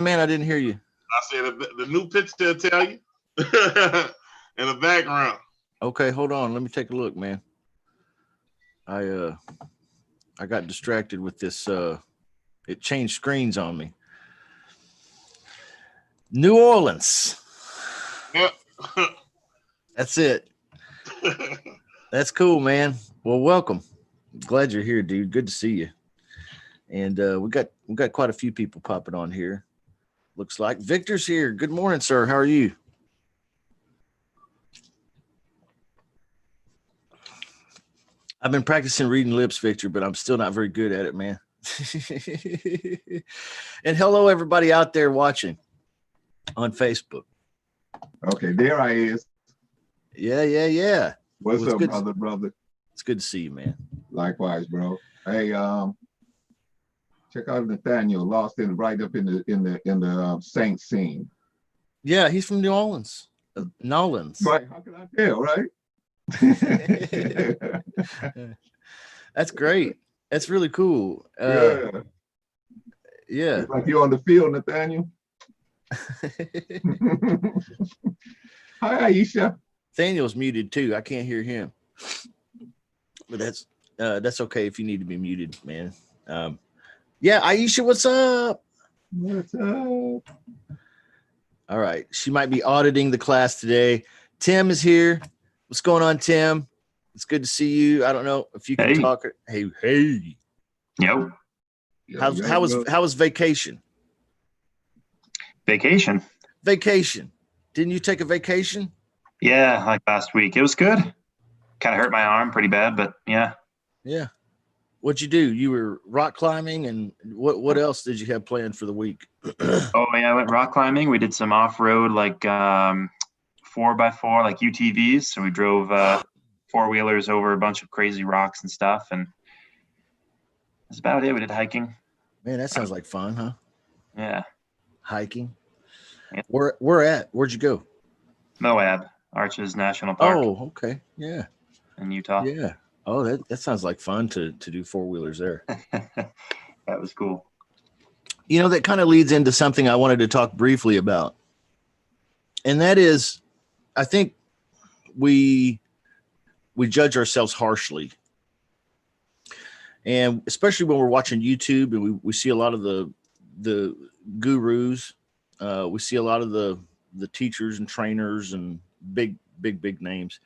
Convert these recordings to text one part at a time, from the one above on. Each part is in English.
Man, I didn't hear you. I said the new picture will tell you in the background. Okay, hold on. Let me take a look, man. I uh I got distracted with this it changed screens on me. New Orleans. Yep. That's it. That's cool, man. Well, welcome. Glad you're here, dude. Good to see you. And we got quite a few people popping on here. Looks like Victor's here. Good morning, sir. How are you? I've been practicing reading lips, Victor, but I'm still not very good at it, man. And hello, everybody out there watching on Facebook. Okay, there I is. Yeah. What's Well, up, good. brother? It's good to see you, man. Likewise, bro. Hey, check out Nathaniel, lost in right up in the Saint scene. Yeah, he's from New Orleans. Nolans. Right? How can I tell? Right? That's great. That's really cool. Yeah. Yeah. It's like you're on the field, Nathaniel. Hi, Aisha. Daniel's muted too. I can't hear him. But that's okay if you need to be muted, man. Yeah, Aisha, what's up? What's up? All right. She might be auditing the class today. Tim is here. What's going on, Tim? It's good to see you. I don't know if you can talk. Hey. Yep. How was vacation? Vacation. Didn't you take a vacation? Yeah, like last week. It was good. Kind of hurt my arm pretty bad, but yeah. Yeah. What'd you do? You were rock climbing, and what else did you have planned for the week? Oh yeah, I went rock climbing. We did some off-road, like 4x4, like UTVs. So we drove four-wheelers over a bunch of crazy rocks and stuff, and that's about it. We did hiking. Man, that sounds like fun, huh? Yeah. Hiking. Yeah. Where'd you go? Moab, Arches National Park. Oh, okay. Yeah. In Utah. Yeah. Oh, that sounds like fun to do four-wheelers there. That was cool. You know, that kind of leads into something I wanted to talk briefly about. And that is, I think we judge ourselves harshly. And especially when we're watching YouTube and we see a lot of the gurus, we see a lot of the teachers and trainers and big names.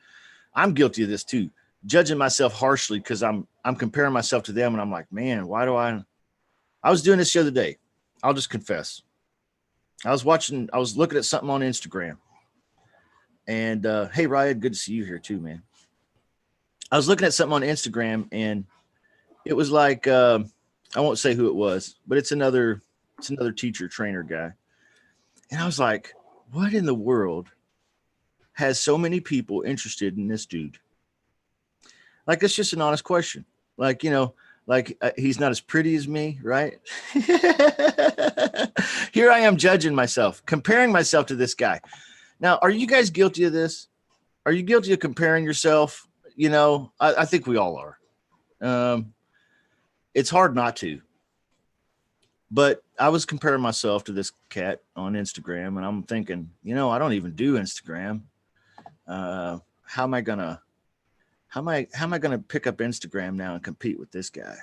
I'm guilty of this too, judging myself harshly because I'm comparing myself to them, and I'm like, man, why do I was doing this the other day. I'll just confess. I was looking at something on Instagram, and hey, Ryan, good to see you here too, man. I was looking at something on Instagram, and it was like I won't say who it was, but it's another teacher trainer guy, and I was like, what in the world has so many people interested in this dude? Like, it's just an honest question. Like, he's not as pretty as me, right? Here I am judging myself, comparing myself to this guy. Now, are you guys guilty of this? Are you guilty of comparing yourself? I think we all are. It's hard not to. But I was comparing myself to this cat on Instagram, and I'm thinking, I don't even do Instagram. How am I gonna pick up Instagram now and compete with this guy?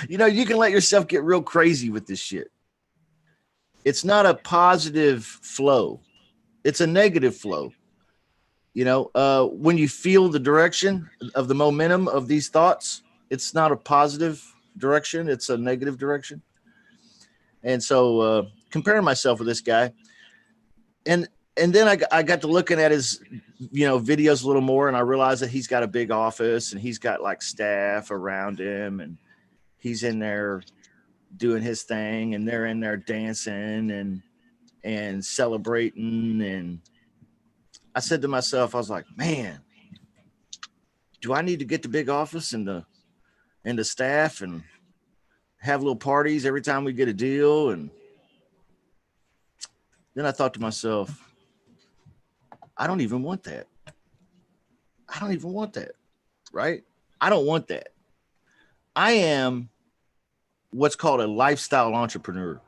You can let yourself get real crazy with this shit. It's not a positive flow. It's a negative flow. When you feel the direction of the momentum of these thoughts, it's not a positive direction. It's a negative direction. And so comparing myself with this guy, and then I got to looking at his, videos a little more, and I realized that he's got a big office and he's got like staff around him, and he's in there doing his thing, and they're in there dancing and celebrating. And I said to myself, I was like, man, do I need to get the big office and the staff and have little parties every time we get a deal? And then I thought to myself, I don't even want that. Right? I don't want that. I am what's called a lifestyle entrepreneur.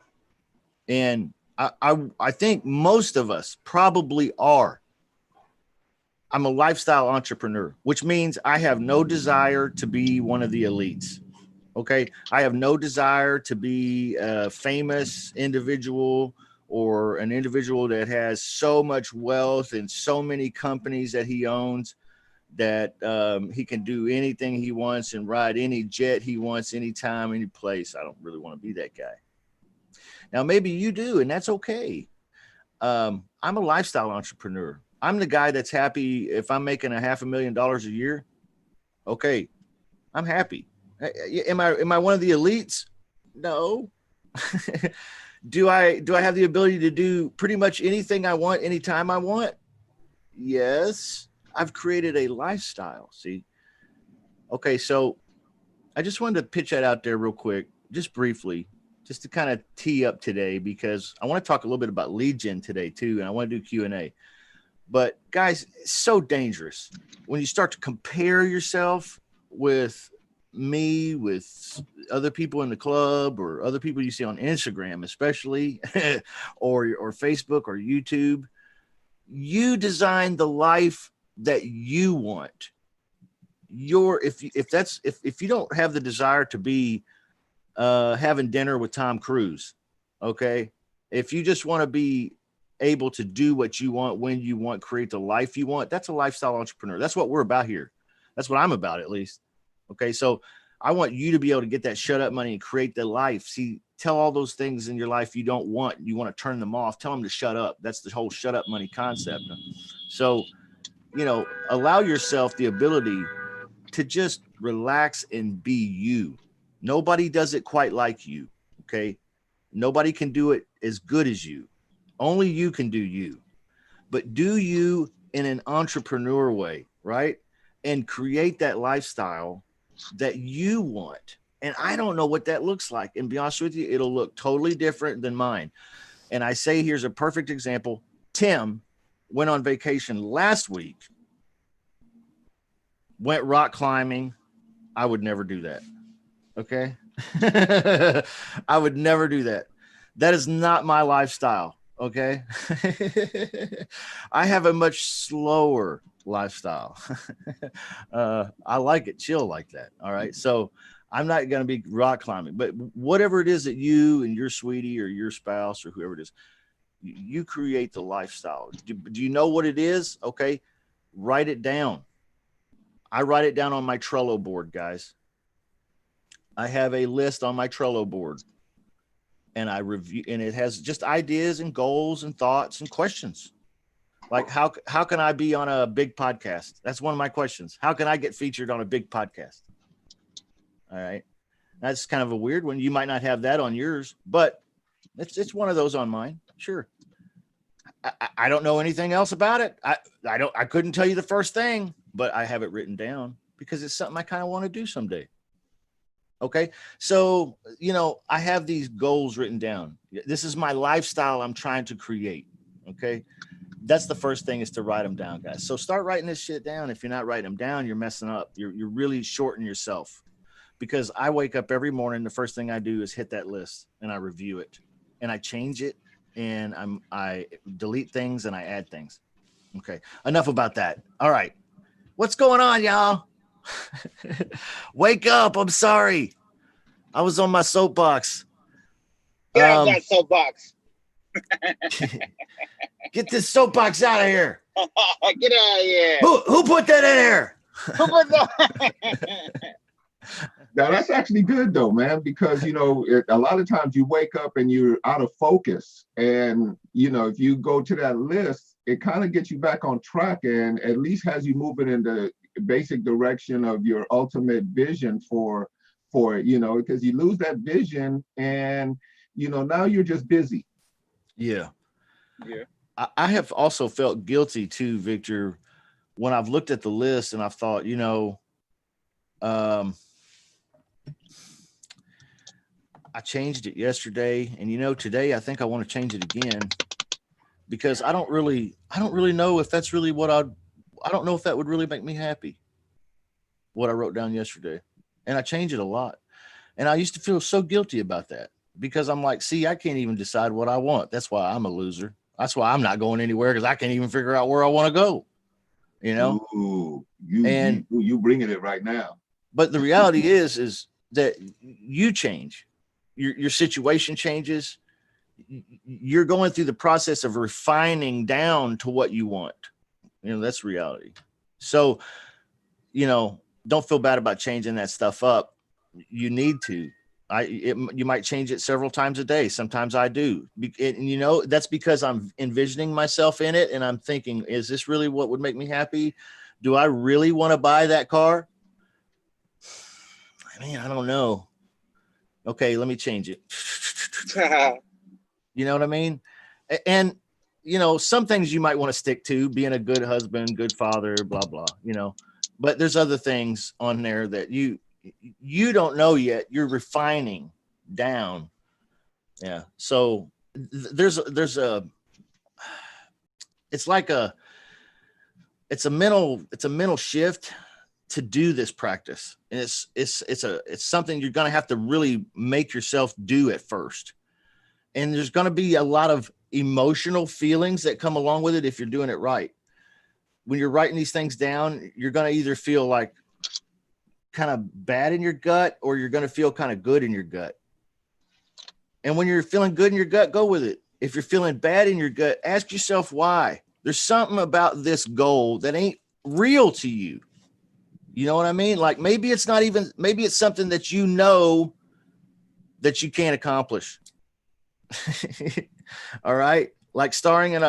And I think most of us probably are. I'm a lifestyle entrepreneur, which means I have no desire to be one of the elites. Okay. I have no desire to be a famous individual or an individual that has so much wealth and so many companies that he owns that he can do anything he wants and ride any jet he wants, anytime, any place. I don't really want to be that guy. Now, maybe you do, and that's okay. I'm a lifestyle entrepreneur. I'm the guy that's happy if I'm making $500,000 a year. Okay, I'm happy. Am I one of the elites? No. Do I have the ability to do pretty much anything I want, anytime I want? Yes. I've created a lifestyle. See? Okay, so I just wanted to pitch that out there real quick, just briefly, just to kind of tee up today, because I want to talk a little bit about lead gen today too, and I want to do Q&A. But guys, it's so dangerous when you start to compare yourself with me, with other people in the club or other people you see on Instagram, especially, or Facebook or YouTube. You design the life that you want. If you don't have the desire to be having dinner with Tom Cruise, okay, if you just want to be able to do what you want, when you want, create the life you want, that's a lifestyle entrepreneur. That's what we're about here. That's what I'm about, at least. Okay, so I want you to be able to get that shut up money and create the life. See, tell all those things in your life you don't want. You want to turn them off. Tell them to shut up. That's the whole shut up money concept. So, allow yourself the ability to just relax and be you. Nobody does it quite like you. Okay. Nobody can do it as good as you. Only you can do you, but do you in an entrepreneur way, right? And create that lifestyle that you want. And I don't know what that looks like. And be honest with you, it'll look totally different than mine. And I say, here's a perfect example. Tim went on vacation last week, went rock climbing. I would never do that. Okay. I would never do that. That is not my lifestyle. Okay. I have a much slower lifestyle. I like it chill like that. All right. So I'm not going to be rock climbing, but whatever it is that you and your sweetie or your spouse or whoever it is, you create the lifestyle. Do you know what it is? Okay. Write it down. I write it down on my Trello board, guys. I have a list on my Trello board. And I review, and it has just ideas and goals and thoughts and questions. Like how can I be on a big podcast? That's one of my questions. How can I get featured on a big podcast? All right. That's kind of a weird one. You might not have that on yours, but it's one of those on mine. Sure. I don't know anything else about it. I couldn't tell you the first thing, but I have it written down because it's something I kind of want to do someday. Okay. So, I have these goals written down. This is my lifestyle I'm trying to create. Okay. That's the first thing, is to write them down, guys. So start writing this shit down. If you're not writing them down, you're messing up. You're really shorting yourself, because I wake up every morning. The first thing I do is hit that list and I review it and I change it, and I delete things and I add things. Okay. Enough about that. All right. What's going on, y'all? Wake up. I'm sorry. I was on my soapbox. Get out of that soapbox. Get this soapbox out of here. Get out of here. Who put that in here? Who put that? Now that's actually good though, man, because a lot of times you wake up and you're out of focus, and if you go to that list, it kind of gets you back on track and at least has you moving in the basic direction of your ultimate vision for it, because you lose that vision and now you're just busy. Yeah. Yeah. I have also felt guilty too, Victor, when I've looked at the list and I've thought, I changed it yesterday, and today I think I want to change it again, because I don't really know if that's really what I don't know if that would really make me happy, what I wrote down yesterday. And I change it a lot. And I used to feel so guilty about that because I'm like, see, I can't even decide what I want. That's why I'm a loser. That's why I'm not going anywhere, because I can't even figure out where I want to go, you know? Ooh, And you bringing it right now. but the reality is that you change, your situation changes. You're going through the process of refining down to what you want. You know, that's reality. So, you know, don't feel bad about changing that stuff up. You need to. You might change it several times a day. Sometimes I do. And, you know, that's because I'm envisioning myself in it. And I'm thinking, is this really what would make me happy? Do I really want to buy that car? Man, I don't know. Okay, let me change it. You know what I mean? And, you know, some things you might want to stick to, being a good husband, good father, blah, blah, you know, but there's other things on there that you don't know yet. You're refining down. Yeah. So there's a, it's a mental shift to do this practice. And it's something you're going to have to really make yourself do at first. And there's going to be a lot of emotional feelings that come along with it if you're doing it right. When you're writing these things down, you're going to either feel like kind of bad in your gut, or you're going to feel kind of good in your gut. And when you're feeling good in your gut, go with it. If you're feeling bad in your gut, ask yourself why. There's something about this goal that ain't real to you. You know what I mean? Like maybe it's something that you know that you can't accomplish. All right. Like starring in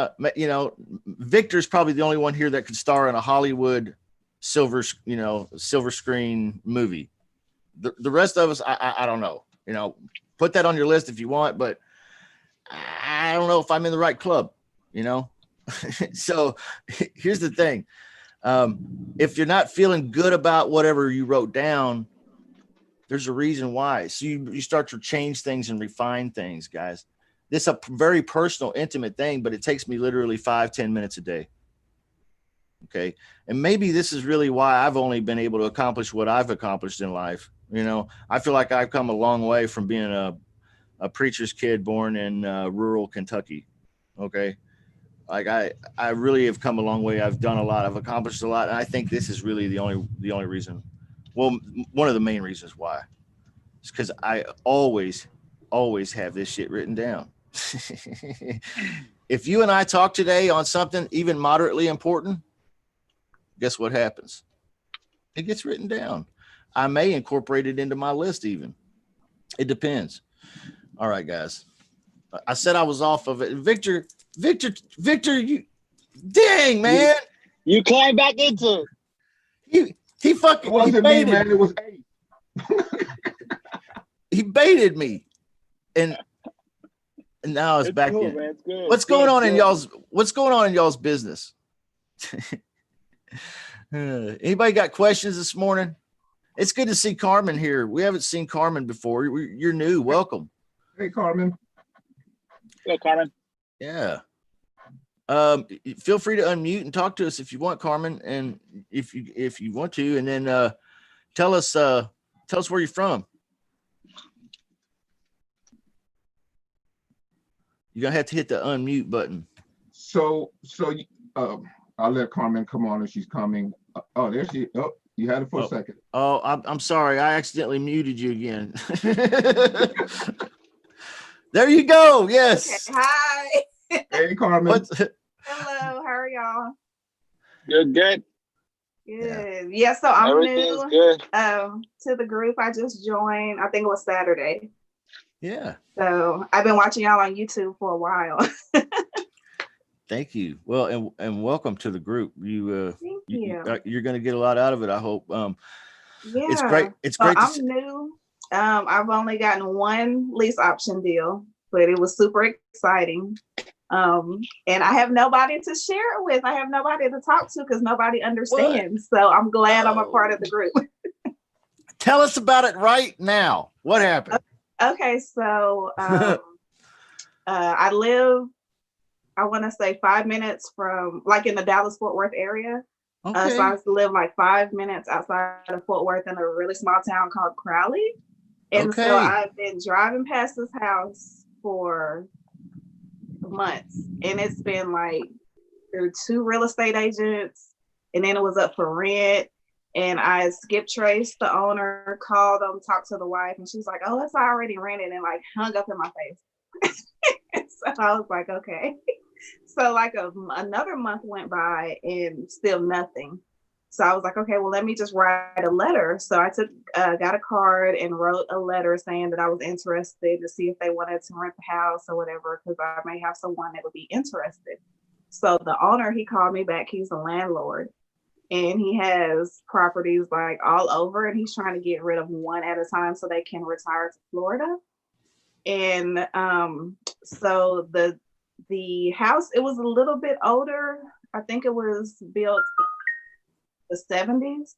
Victor's probably the only one here that could star in a Hollywood silver screen movie. The rest of us, I don't know, you know, put that on your list if you want, but I don't know if I'm in the right club, you know? So here's the thing. If you're not feeling good about whatever you wrote down, there's a reason why. So you start to change things and refine things, guys. This is a very personal, intimate thing, but it takes me literally 5-10 minutes a day. Okay. And maybe this is really why I've only been able to accomplish what I've accomplished in life. You know, I feel like I've come a long way from being a preacher's kid born in rural Kentucky. Okay. Like I really have come a long way. I've done a lot. I've accomplished a lot. And I think this is really the only reason. Well, one of the main reasons why. It's because I always have this shit written down. If you and I talk today on something even moderately important, guess what happens? It gets written down. I may incorporate it into my list even. It depends. All right, guys. I said I was off of it. Victor, you dang, man. You climb back into it. It wasn't me, man. It was Ace. He baited me. And now it's back cool, in. man. It's good. What's going on in y'all's business? Anybody got questions this morning? It's good to see Carmen here. We haven't seen Carmen before. You're new. Welcome. Hey, Carmen. Hello, Carmen. Yeah. Feel free to unmute and talk to us if you want, Carmen, and if you want to, and then tell us where you're from. You're gonna have to hit the unmute button. So I'll let Carmen come on if she's coming. Oh, there she. Oh, you had it for a second. Oh, I'm sorry. I accidentally muted you again. There you go. Yes. Okay, hi. Hey, Carmen. Hello, how are y'all? Good. Good. Yeah, so I'm Everything's new good. to the group. I just joined, I think it was Saturday. Yeah. So I've been watching y'all on YouTube for a while. Thank you. Well, and welcome to the group. You're going to get a lot out of it, I hope. Yeah. It's great. It's so great. I'm new. I've only gotten one lease option deal, but it was super exciting. And I have nobody to share it with. I have nobody to talk to because nobody understands. So I'm glad I'm a part of the group. Tell us about it right now. What happened? Okay, so I live, I want to say 5 minutes from, like in the Dallas-Fort Worth area. Okay. So I live like 5 minutes outside of Fort Worth in a really small town called Crowley. And so Okay. I've been driving past this house for months, and it's been like through 2 real estate agents, and then it was up for rent. And I skip traced the owner, called them, talked to the wife, and she was like, "Oh, it's already rented," and like hung up in my face. So I was like, okay. So like another month went by and still nothing. So I was like, okay, well, let me just write a letter. So I got a card and wrote a letter saying that I was interested to see if they wanted to rent the house or whatever, because I may have someone that would be interested. So the owner, he called me back. He's a landlord, and he has properties like all over, and he's trying to get rid of one at a time so they can retire to Florida. And so the house, it was a little bit older. I think it was built in the 70s.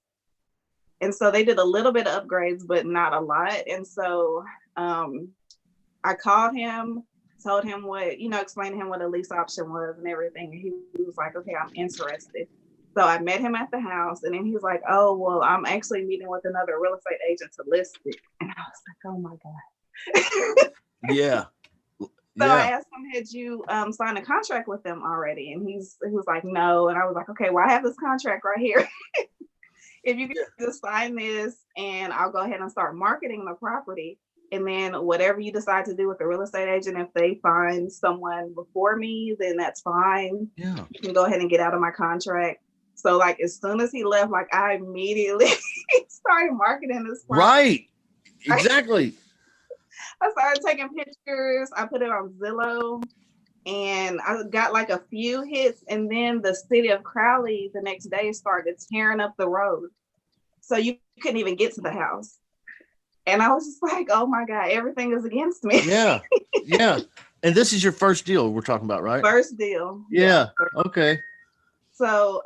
And so they did a little bit of upgrades, but not a lot. And so I called him, told him what, explained to him what a lease option was and everything. And he was like, okay, I'm interested. So I met him at the house, and then he's like, oh, well, I'm actually meeting with another real estate agent to list it. And I was like, oh my God. Yeah. So I asked him, had you signed a contract with them already? And he was like, no. And I was like, okay, well, I have this contract right here. If you could just sign this, and I'll go ahead and start marketing the property. And then whatever you decide to do with the real estate agent, if they find someone before me, then that's fine. Yeah. You can go ahead and get out of my contract. So like as soon as he left, like I immediately started marketing this property. Right. Exactly. I started taking pictures. I put it on Zillow, and I got like a few hits. And then the city of Crowley the next day started tearing up the road, so you couldn't even get to the house. And I was just like, oh my God, everything is against me. Yeah. Yeah. And this is your first deal we're talking about, right? First deal. Yeah. Okay. So,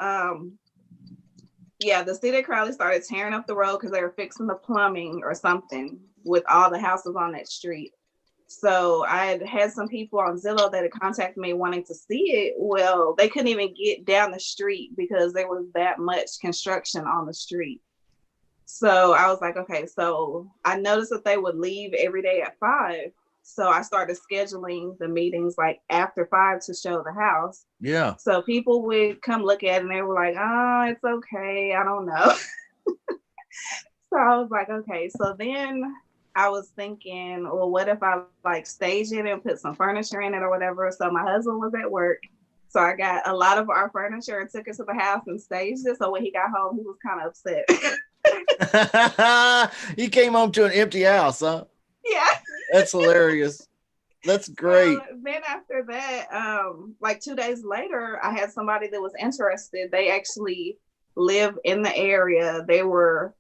the city of Crowley started tearing up the road because they were fixing the plumbing or something with all the houses on that street. So I had some people on Zillow that had contacted me wanting to see it. Well, they couldn't even get down the street because there was that much construction on the street. So I was like, okay, so I noticed that they would leave every day at 5. So I started scheduling the meetings like after 5 to show the house. Yeah. So people would come look at it, and they were like, oh, it's okay. I don't know. So I was like, okay. So then I was thinking, well, what if I like stage it and put some furniture in it or whatever? So my husband was at work. So I got a lot of our furniture and took it to the house and staged it. So when he got home, he was kind of upset. He came home to an empty house, huh? Yeah. That's hilarious. That's great. Then after that, like 2 days later, I had somebody that was interested. They actually live in the area. They were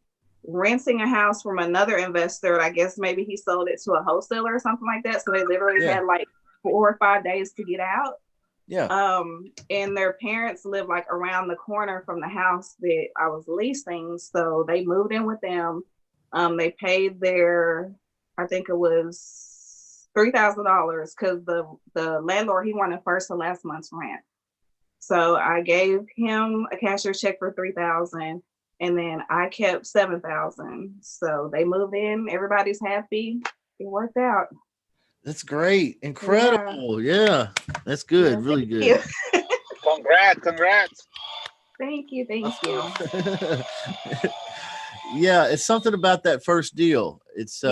renting a house from another investor. I guess maybe he sold it to a wholesaler or something like that. So they literally had like 4 or 5 days to get out. Yeah. And their parents live like around the corner from the house that I was leasing. So they moved in with them. They paid their, I think it was $3,000 because the landlord, he wanted first and last month's rent. So I gave him a cashier's check for $3,000, and then I kept $7,000. So they moved in. Everybody's happy. It worked out. That's great. Incredible. Yeah. That's good. Yeah, really good. Congrats. Thank you. Yeah, it's something about that first deal. It's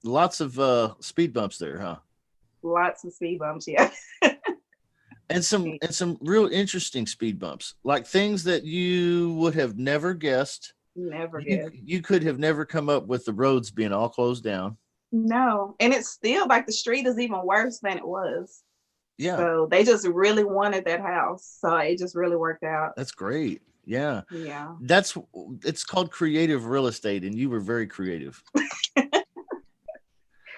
lots of speed bumps there, huh? Lots of speed bumps, yeah. And some real interesting speed bumps, like things that you would have never guessed. Never guessed. You could have never come up with the roads being all closed down. No, and it's still like the street is even worse than it was. Yeah. So they just really wanted that house. So it just really worked out. That's great. Yeah. Yeah. It's called creative real estate, and you were very creative.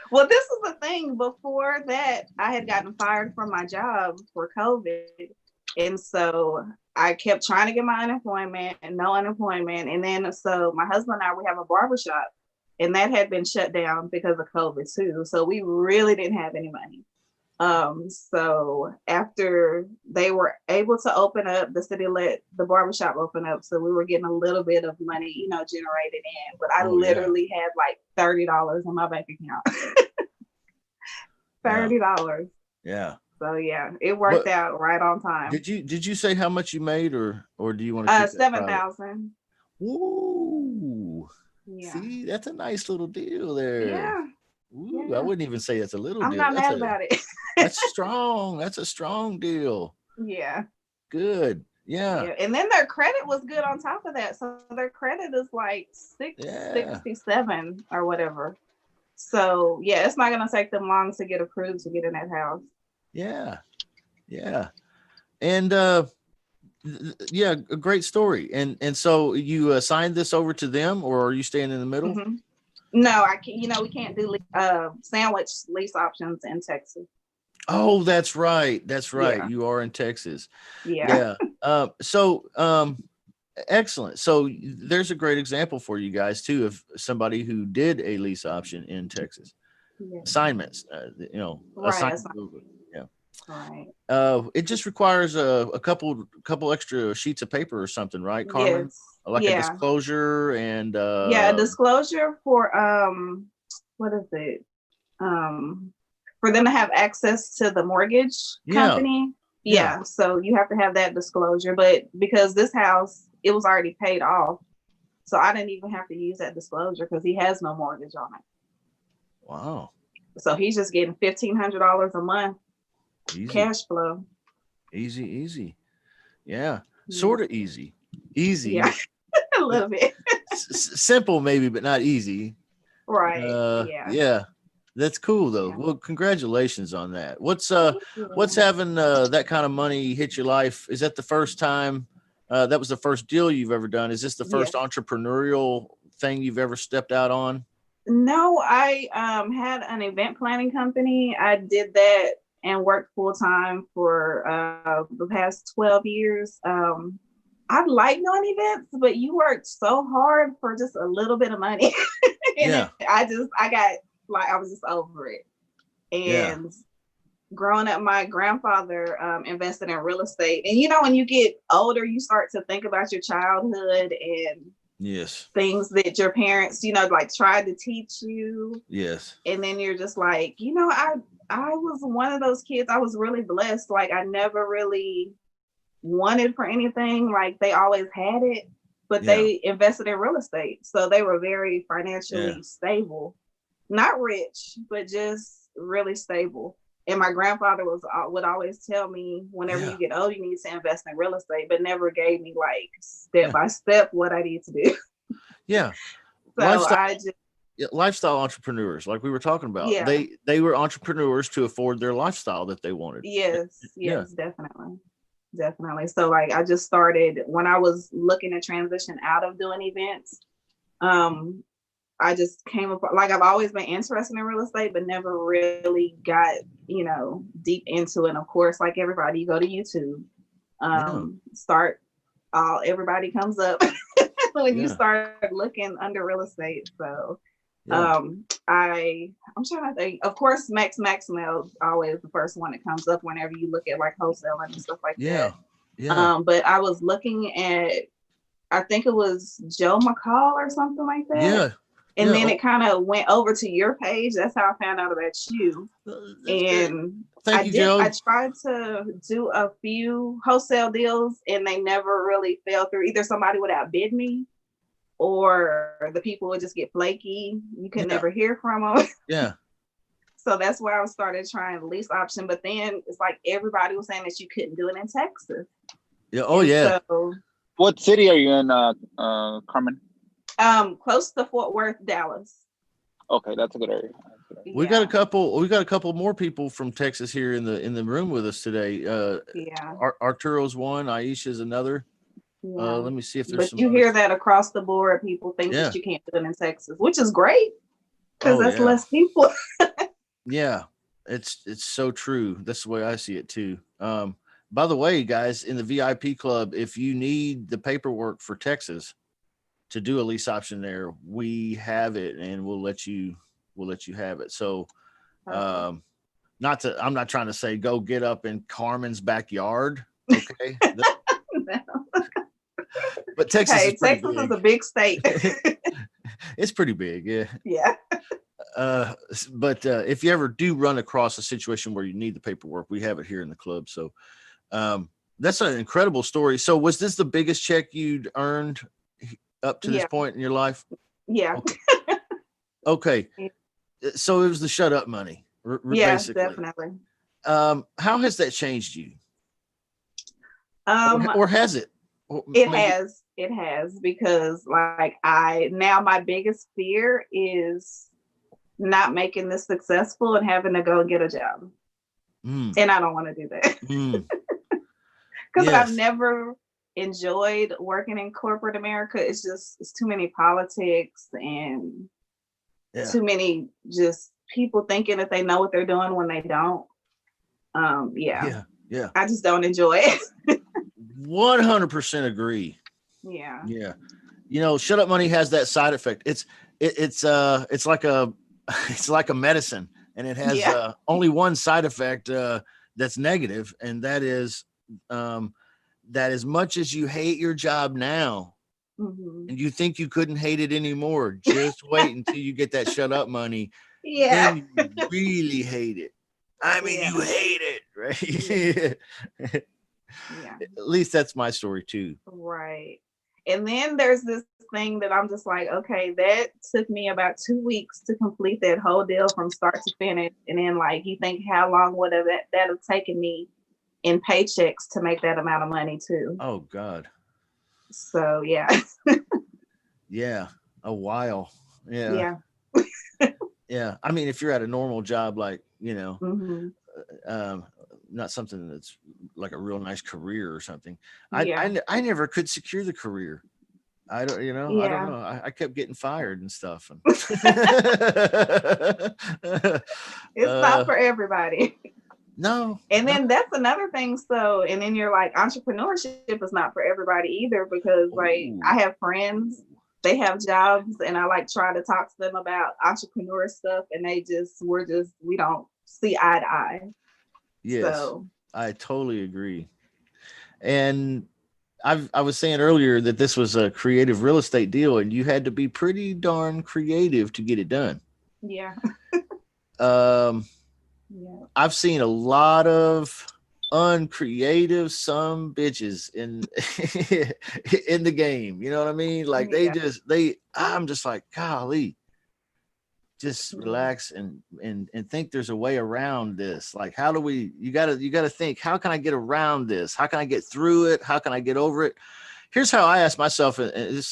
Well, this is the thing. Before that, I had gotten fired from my job for COVID. And so I kept trying to get my unemployment and no unemployment. And then, so my husband and I, we have a barbershop, and that had been shut down because of COVID too. So we really didn't have any money. So after they were able to open up, the city let the barbershop open up. So we were getting a little bit of money, generated in. But I Oh, yeah. literally had like $30 in my bank account. $30. Yeah. So yeah, it worked What- out right on time. Did you say how much you made, or do you want to keep that private? 7,000. Ooh. Yeah. See, that's a nice little deal there. Yeah. Ooh, Yeah. I wouldn't even say it's a little I'm deal. not mad about it. That's strong. That's a strong deal. Yeah. Good. Yeah. Yeah. And then their credit was good on top of that. So their credit is like 667 or whatever. So yeah, it's not gonna take them long to get approved to get in that house. Yeah. Yeah. And yeah, a great story. And so you signed this over to them, or are you staying in the middle? Mhm. No, I can't. We can't do sandwich lease options in Texas. Oh, that's right. That's right. Yeah. You are in Texas. Yeah. Yeah. Excellent. So there's a great example for you guys too of somebody who did a lease option in Texas. Yeah. Assignments, Right. yeah. Right. It just requires a couple extra sheets of paper or something, right, Carmen? Yes. Like a disclosure and a disclosure for what is it? For them to have access to the mortgage company. Yeah. So you have to have that disclosure, but because this house, it was already paid off. So I didn't even have to use that disclosure because he has no mortgage on it. Wow. So he's just getting $1,500 a month cash flow. Easy. Yeah. Sort of easy. Yeah. A little bit. Simple maybe, but not easy. Right. Yeah. That's cool though. Yeah. Well, congratulations on that. What's having that kind of money hit your life? Is that the first time that was the first deal you've ever done? Is this the first entrepreneurial thing you've ever stepped out on? No, I had an event planning company. I did that and worked full time for the past 12 years. I like doing events, but you work so hard for just a little bit of money. And I was just over it. And growing up, my grandfather invested in real estate. And when you get older, you start to think about your childhood and things that your parents, tried to teach you. And then you're just like, I was one of those kids. I was really blessed. Like I never really wanted for anything. Like they always had it, but they invested in real estate. So they were very financially stable, not rich, but just really stable. And my grandfather would always tell me, whenever you get old, you need to invest in real estate, but never gave me like step by step what I need to do. Yeah. So lifestyle entrepreneurs, like we were talking about, they were entrepreneurs to afford their lifestyle that they wanted. Yes, definitely. So like I just started when I was looking to transition out of doing events. I just came up, like I've always been interested in real estate, but never really got, deep into it. And of course, like everybody, you go to YouTube, everybody comes up when you start looking under real estate. So I'm trying to think, of course, Max Maxwell always the first one that comes up whenever you look at like wholesaling and stuff like that. But I was looking at, I think it was Joe McCall or something like that. And then it kind of went over to your page. That's how I found out about you. And I tried to do a few wholesale deals and they never really fell through. Either somebody would outbid me or the people would just get flaky. You could never hear from them. So that's where I started trying the lease option. But then it's like everybody was saying that you couldn't do it in Texas. So, what city are you in, Carmen? Close to Fort Worth, Dallas. Okay, that's a good area. We got a couple more people from Texas here in the room with us today. Arturo's one, Aisha's another. Let me see if there's some. But you hear that across the board. People think that you can't do it in Texas, which is great because that's less people. It's so true. That's the way I see it too. By the way, guys, in the VIP club, if you need the paperwork for Texas to do a lease option there, we have it and we'll let you have it. So I'm not trying to say go get up in Carmen's backyard. Okay. But Texas Hey, is pretty Texas is big. a big state. It's pretty big. Yeah. Yeah. But if you ever do run across a situation where you need the paperwork, we have it here in the club. So that's an incredible story. So was this the biggest check you'd earned up to this Yeah. point in your life? Yeah. Okay. So it was the shut up money. Yeah, Basically. definitely. How has that changed you? Um, Or has it? Or It maybe- has. It has, because like now my biggest fear is not making this successful and having to go get a job. Mm, And I don't want to do that mm, because Yes. I've never enjoyed working in corporate America. It's too many politics and yeah. too many just people thinking that they know what they're doing when they don't. Yeah. Yeah. I just don't enjoy it. 100% agree. Yeah. Yeah. You know, shut up money has that side effect. It's like a it's like a medicine, and it has Yeah. only one side effect that's negative, and that is that as much as you hate your job now Mhm. and you think you couldn't hate it anymore, just wait until you get that shut up money. Yeah. Then you really hate it. I mean, Yeah. you hate it, right? Yeah. At least that's my story too. Right. And then there's this thing that I'm just like, okay, that took me about 2 weeks to complete that whole deal from start to finish. And then like, you think how long would have that have taken me in paychecks to make that amount of money too. Oh God. So yeah. Yeah. A while. Yeah. Yeah. Yeah. I mean, if you're at a normal job, like, you know, Mhm. not something that's like a real nice career or something. Yeah. I never could secure the career. I don't, I don't Yeah. know. I kept getting fired and stuff. And It's not for everybody. no. And then that's another thing. So, and then you're like, entrepreneurship is not for everybody either, because like Ooh. I have friends, they have jobs, and I like try to talk to them about entrepreneur stuff, and we don't see eye to eye. Yes, So I totally agree. And I was saying earlier that this was a creative real estate deal, and you had to be pretty darn creative to get it done. yeah. Yeah. I've seen a lot of uncreative some bitches in in the game. You know what I mean? Like I'm just like, golly, just relax and think there's a way around this. Like, how do you gotta think, how can I get around this? How can I get through it? How can I get over it? Here's how I ask myself, and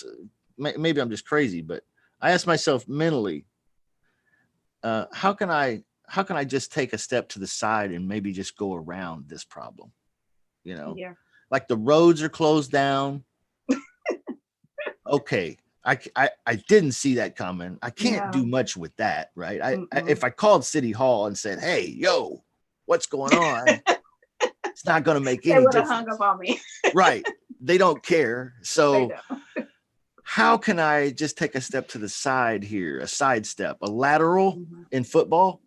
maybe I'm just crazy, but I ask myself mentally, how can I just take a step to the side and maybe just go around this problem? You know, Yeah. like the roads are closed down. Okay. I didn't see that coming. I can't do much with that, right? If I called City Hall and said, "Hey, yo, what's going on?" It's not going to make They any would have difference. hung up on me. Right. They don't care. They So don't. how can I just take a step to the side here, a side step, a lateral Mhm. in football?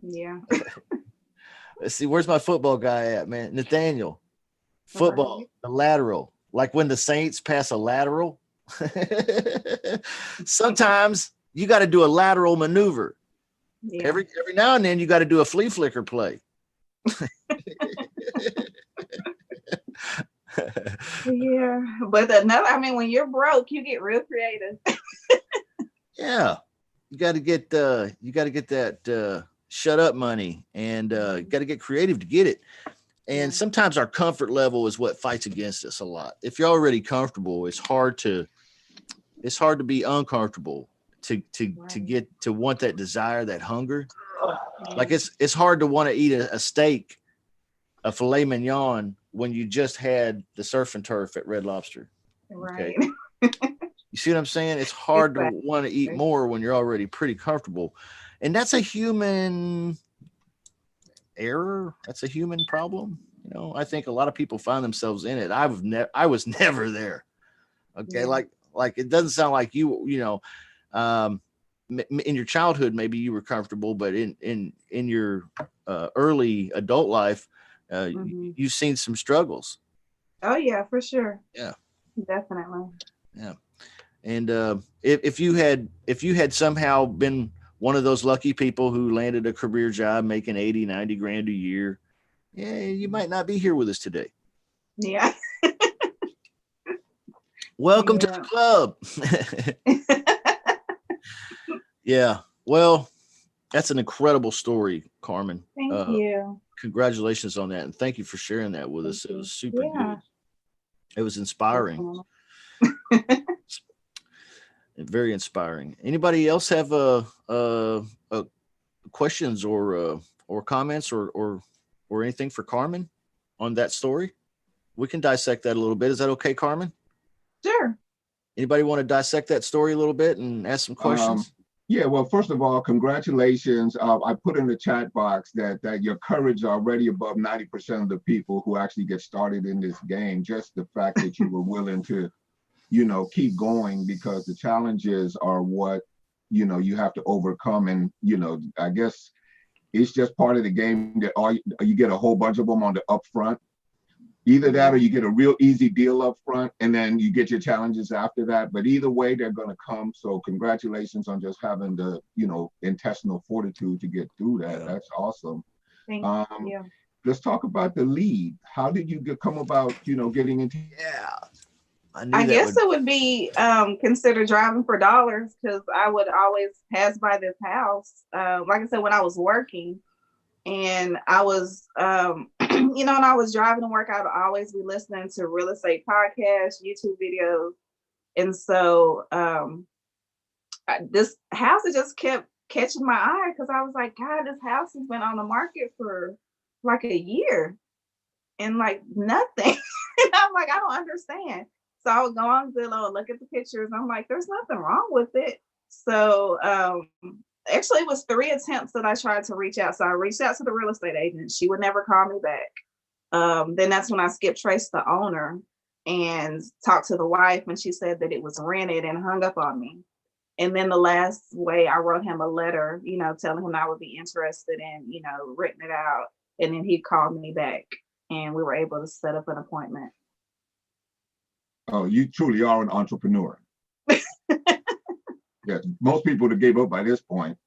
Yeah. Let's see, where's my football guy at, man? Nathaniel. Football, the lateral. Like when the Saints pass a lateral. Sometimes you got to do a lateral maneuver. Yeah. Every now and then you got to do a flea flicker play. Yeah. But when you're broke, you get real creative. Yeah. You got to get that shut up money, and you got to get creative to get it. And sometimes our comfort level is what fights against us a lot. If you're already comfortable, it's hard to be uncomfortable to get to want that desire, that hunger. Like it's hard to want to eat a steak, a filet mignon, when you just had the surf and turf at Red Lobster. Right. You see what I'm saying? It's hard Exactly. to want to eat more when you're already pretty comfortable. And that's a human error. That's a human problem. You know, I think a lot of people find themselves in it. I was never there. Okay. Yeah. Like it doesn't sound like you know, in your childhood, maybe you were comfortable, but in your early adult life, Mhm. you've seen some struggles. Oh yeah, for sure. Yeah. Definitely. Yeah. And if you had somehow been one of those lucky people who landed a career job making 80, 90 grand a year, yeah, you might not be here with us today. Yeah. Welcome to the club. Yeah. Well, that's an incredible story, Carmen. Thank you. Congratulations on that. And thank you for sharing that with us. Thank It you. was super Yeah. good. It was inspiring. Very inspiring. Anybody else have questions or comments or anything for Carmen on that story? We can dissect that a little bit. Is that okay, Carmen? Sure. Anybody want to dissect that story a little bit and ask some questions? Yeah, well, first of all, congratulations. I put in the chat box that your courage is already above 90% of the people who actually get started in this game. Just the fact that you were willing to, keep going, because the challenges are what, you have to overcome. And, I guess it's just part of the game that you get a whole bunch of them on the upfront. Either that or you get a real easy deal up front and then you get your challenges after that. But either way, they're going to come. So congratulations on just having the, intestinal fortitude to get through that. Yeah. That's awesome. Thank you. Let's talk about the lead. How did you come about, getting into? Yeah. I guess it would be considered driving for dollars, because I would always pass by this house. Like I said, when I was working, and I was, and I was driving to work, I'd always be listening to real estate podcasts, YouTube videos. And so this house just kept catching my eye, because I was like, God, this house has been on the market for like a year and like nothing. And I'm like, I don't understand. So I would go on Zillow and look at the pictures. I'm like, there's nothing wrong with it. So actually, it was 3 attempts that I tried to reach out. So I reached out to the real estate agent. She would never call me back. Then that's when I skip traced the owner and talked to the wife, and she said that it was rented and hung up on me. And then the last way, I wrote him a letter, telling him I would be interested in, renting it out. And then he called me back, and we were able to set up an appointment. Oh, you truly are an entrepreneur. Yeah, most people would have gave up by this point.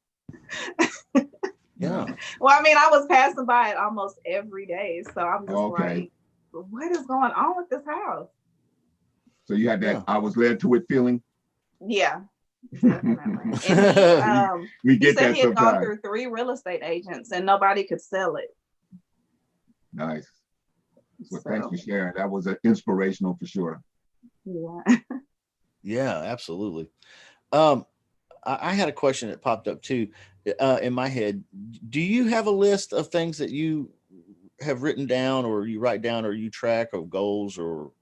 Yeah. Well, I mean, I was passing by it almost every day. So I'm just Okay. like, what is going on with this house? So you had that Yeah. I was led to it feeling? Yeah, definitely. And We he get said that he had gone sometimes. through 3 real estate agents and nobody could sell it. Nice. Well, So, thanks for sharing. That was inspirational for sure. yeah. Yeah, absolutely. I had a question that popped up too in my head. Do you have a list of things that you have written down, or you write down, or you track, of goals or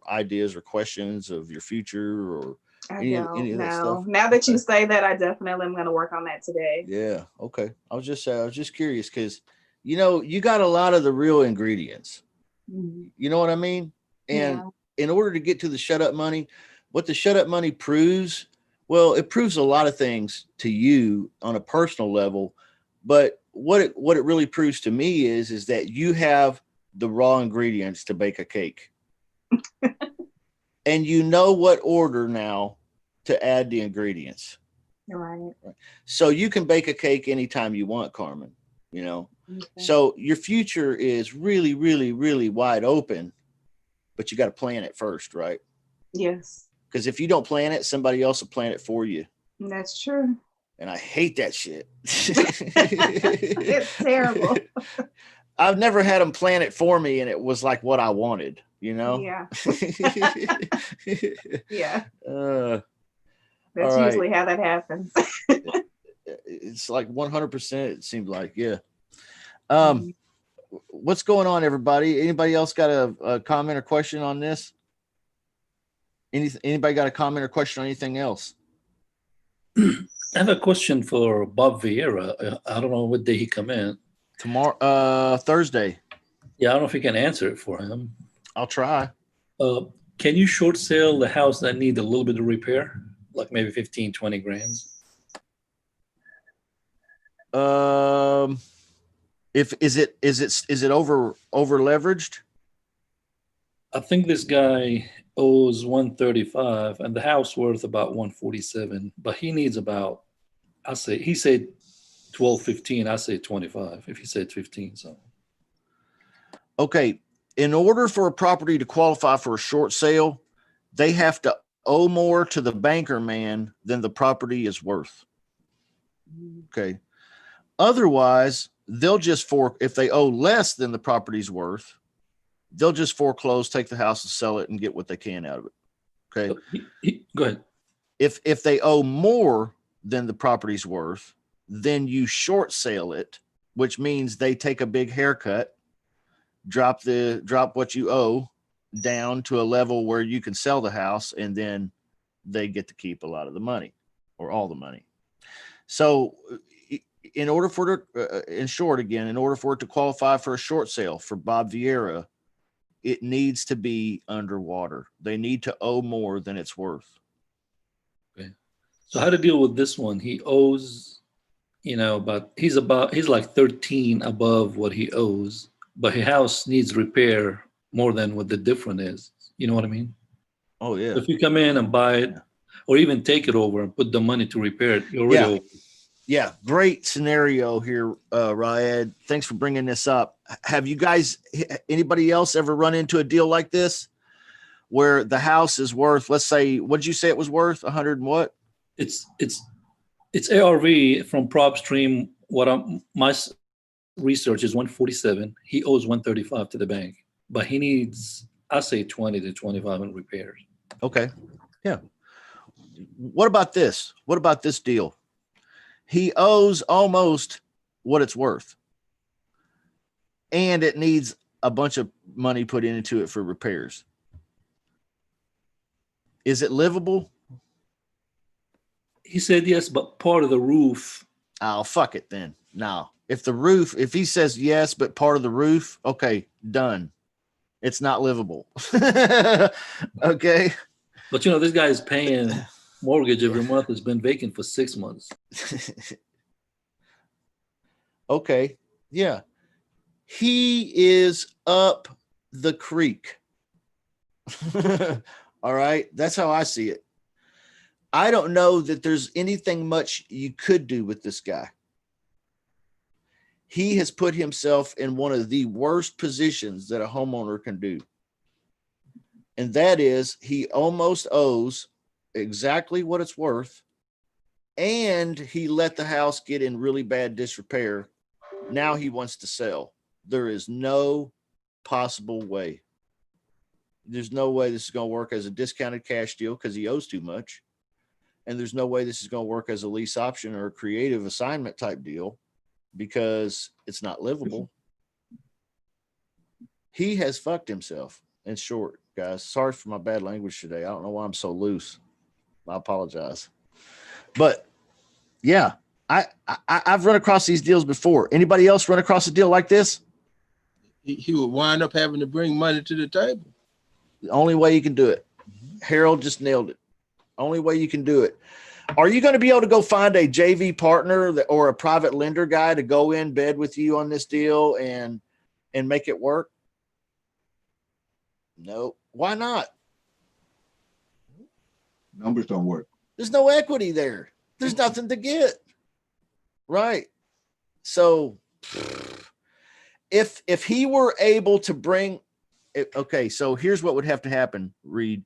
ideas or questions of your future, or I any don't of that know. stuff? Now that you Okay. say that, I definitely am going to work on that today. Yeah. Okay. I was just curious, because you got a lot of the real ingredients. Mhm. You know what I mean? And Yeah. in order to get to the shut up money, what the shut up money proves, well, it proves a lot of things to you on a personal level, but what it really proves to me is that you have the raw ingredients to bake a cake. And you know what order now to add the ingredients. You're right. So you can bake a cake anytime you want, Carmen, Okay. So your future is really, really, really wide open, but you got to plan it first, right? Yes, Because if you don't plan it, somebody else will plan it for you. that's true. And I hate that shit. It's terrible. I've never had them plan it for me, and it was like what I wanted, Yeah. Yeah. All That's right. usually how that happens. It's like 100%. It seemed like, yeah. Mhm. What's going on, everybody? Anybody else got a comment or question on this? Anybody got a comment or question on anything else? I have a question for Bob Vieira. I don't know what day he come in. Tomorrow, Thursday. Yeah, I don't know if you can answer it for him. I'll try. Can you short sale the house that need a little bit of repair? Like maybe 15, 20 grand? If is it over leveraged? I think this guy owes 135 and the house worth about 147, but he needs about, he said 12, 15. I say 25 if he said 15. So, Okay. In order for a property to qualify for a short sale, they have to owe more to the banker man than the property is worth. Okay. Otherwise, they'll just if they owe less than the property's worth, they'll just foreclose, take the house and sell it and get what they can out of it. Okay. go ahead. If they owe more than the property's worth, then you short sale it, which means they take a big haircut, drop what you owe down to a level where you can sell the house, and then they get to keep a lot of the money or all the money. So in order for it, in short, again, in order for it to qualify for a short sale for Bob Vieira, it needs to be underwater. They need to owe more than it's worth. Okay. So how to deal with this one? He owes, but he's like 13 above what he owes, but his house needs repair more than what the difference is. You know what I mean? Oh yeah. If you come in and buy it, or even take it over and put the money to repair it, you're already over. Yeah, great scenario here, Raed. Thanks for bringing this up. Have you guys, anybody else ever run into a deal like this where the house is worth, let's say, what did you say it was worth? 100 and what? It's ARV from PropStream. My research is 147. He owes 135 to the bank, but he needs, I say 20 to 25 in repairs. Okay. Yeah. What about this? What about this deal? He owes almost what it's worth, and it needs a bunch of money put into it for repairs. Is it livable? He said yes, but part of the roof. Oh, fuck it then. No. If he says yes, but part of the roof, okay, done. It's not livable. Okay. But this guy is paying mortgage every month. It's been vacant for 6 months. Okay. Yeah. He is up the creek. All right. That's how I see it. I don't know that there's anything much you could do with this guy. He has put himself in one of the worst positions that a homeowner can do. And that is, he almost owes exactly what it's worth, and he let the house get in really bad disrepair. Now he wants to sell. There is no possible way. There's no way this is going to work as a discounted cash deal because he owes too much. And there's no way this is going to work as a lease option or a creative assignment type deal because it's not livable. He has fucked himself. In short, guys, sorry for my bad language today. I don't know why I'm so loose. I apologize. But yeah, I've run across these deals before. Anybody else run across a deal like this? He would wind up having to bring money to the table. The only way you can do it. Harold just nailed it. Only way you can do it. Are you going to be able to go find a JV partner or a private lender guy to go in bed with you on this deal and make it work? No. Why not? Numbers don't work. There's no equity there. There's nothing to get. Right. So if he were able to bring it, okay, so here's what would have to happen, Reed.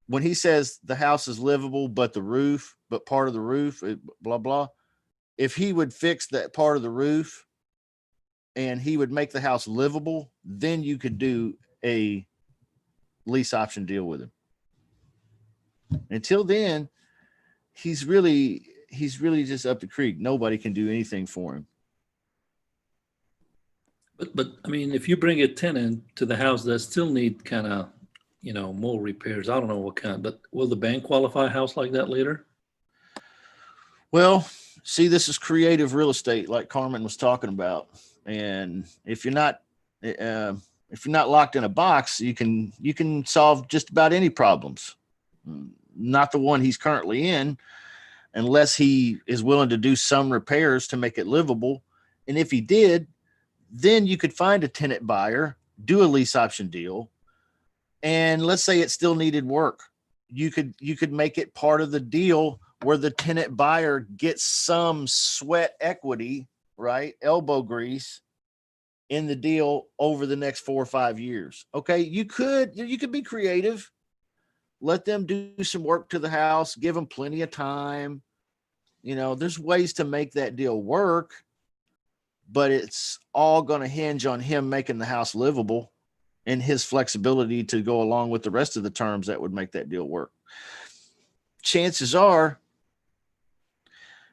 When he says the house is livable, but part of the roof, blah, blah. If he would fix that part of the roof and he would make the house livable, then you could do a lease option deal with him. Until then, he's really just up the creek. Nobody can do anything for him. But I mean, if you bring a tenant to the house that still need kind of, more repairs, I don't know what kind, but will the bank qualify a house like that later? Well, see, this is creative real estate, like Carmen was talking about. And if you're not locked in a box, you can solve just about any problems. Not the one he's currently in, unless he is willing to do some repairs to make it livable. And if he did, then you could find a tenant buyer, do a lease option deal. And let's say it still needed work. You could make it part of the deal where the tenant buyer gets some sweat equity, right? Elbow grease in the deal over the next 4 or 5 years. Okay. You could be creative. Let them do some work to the house, give them plenty of time. You know, there's ways to make that deal work, but it's all going to hinge on him making the house livable and his flexibility to go along with the rest of the terms that would make that deal work. Chances are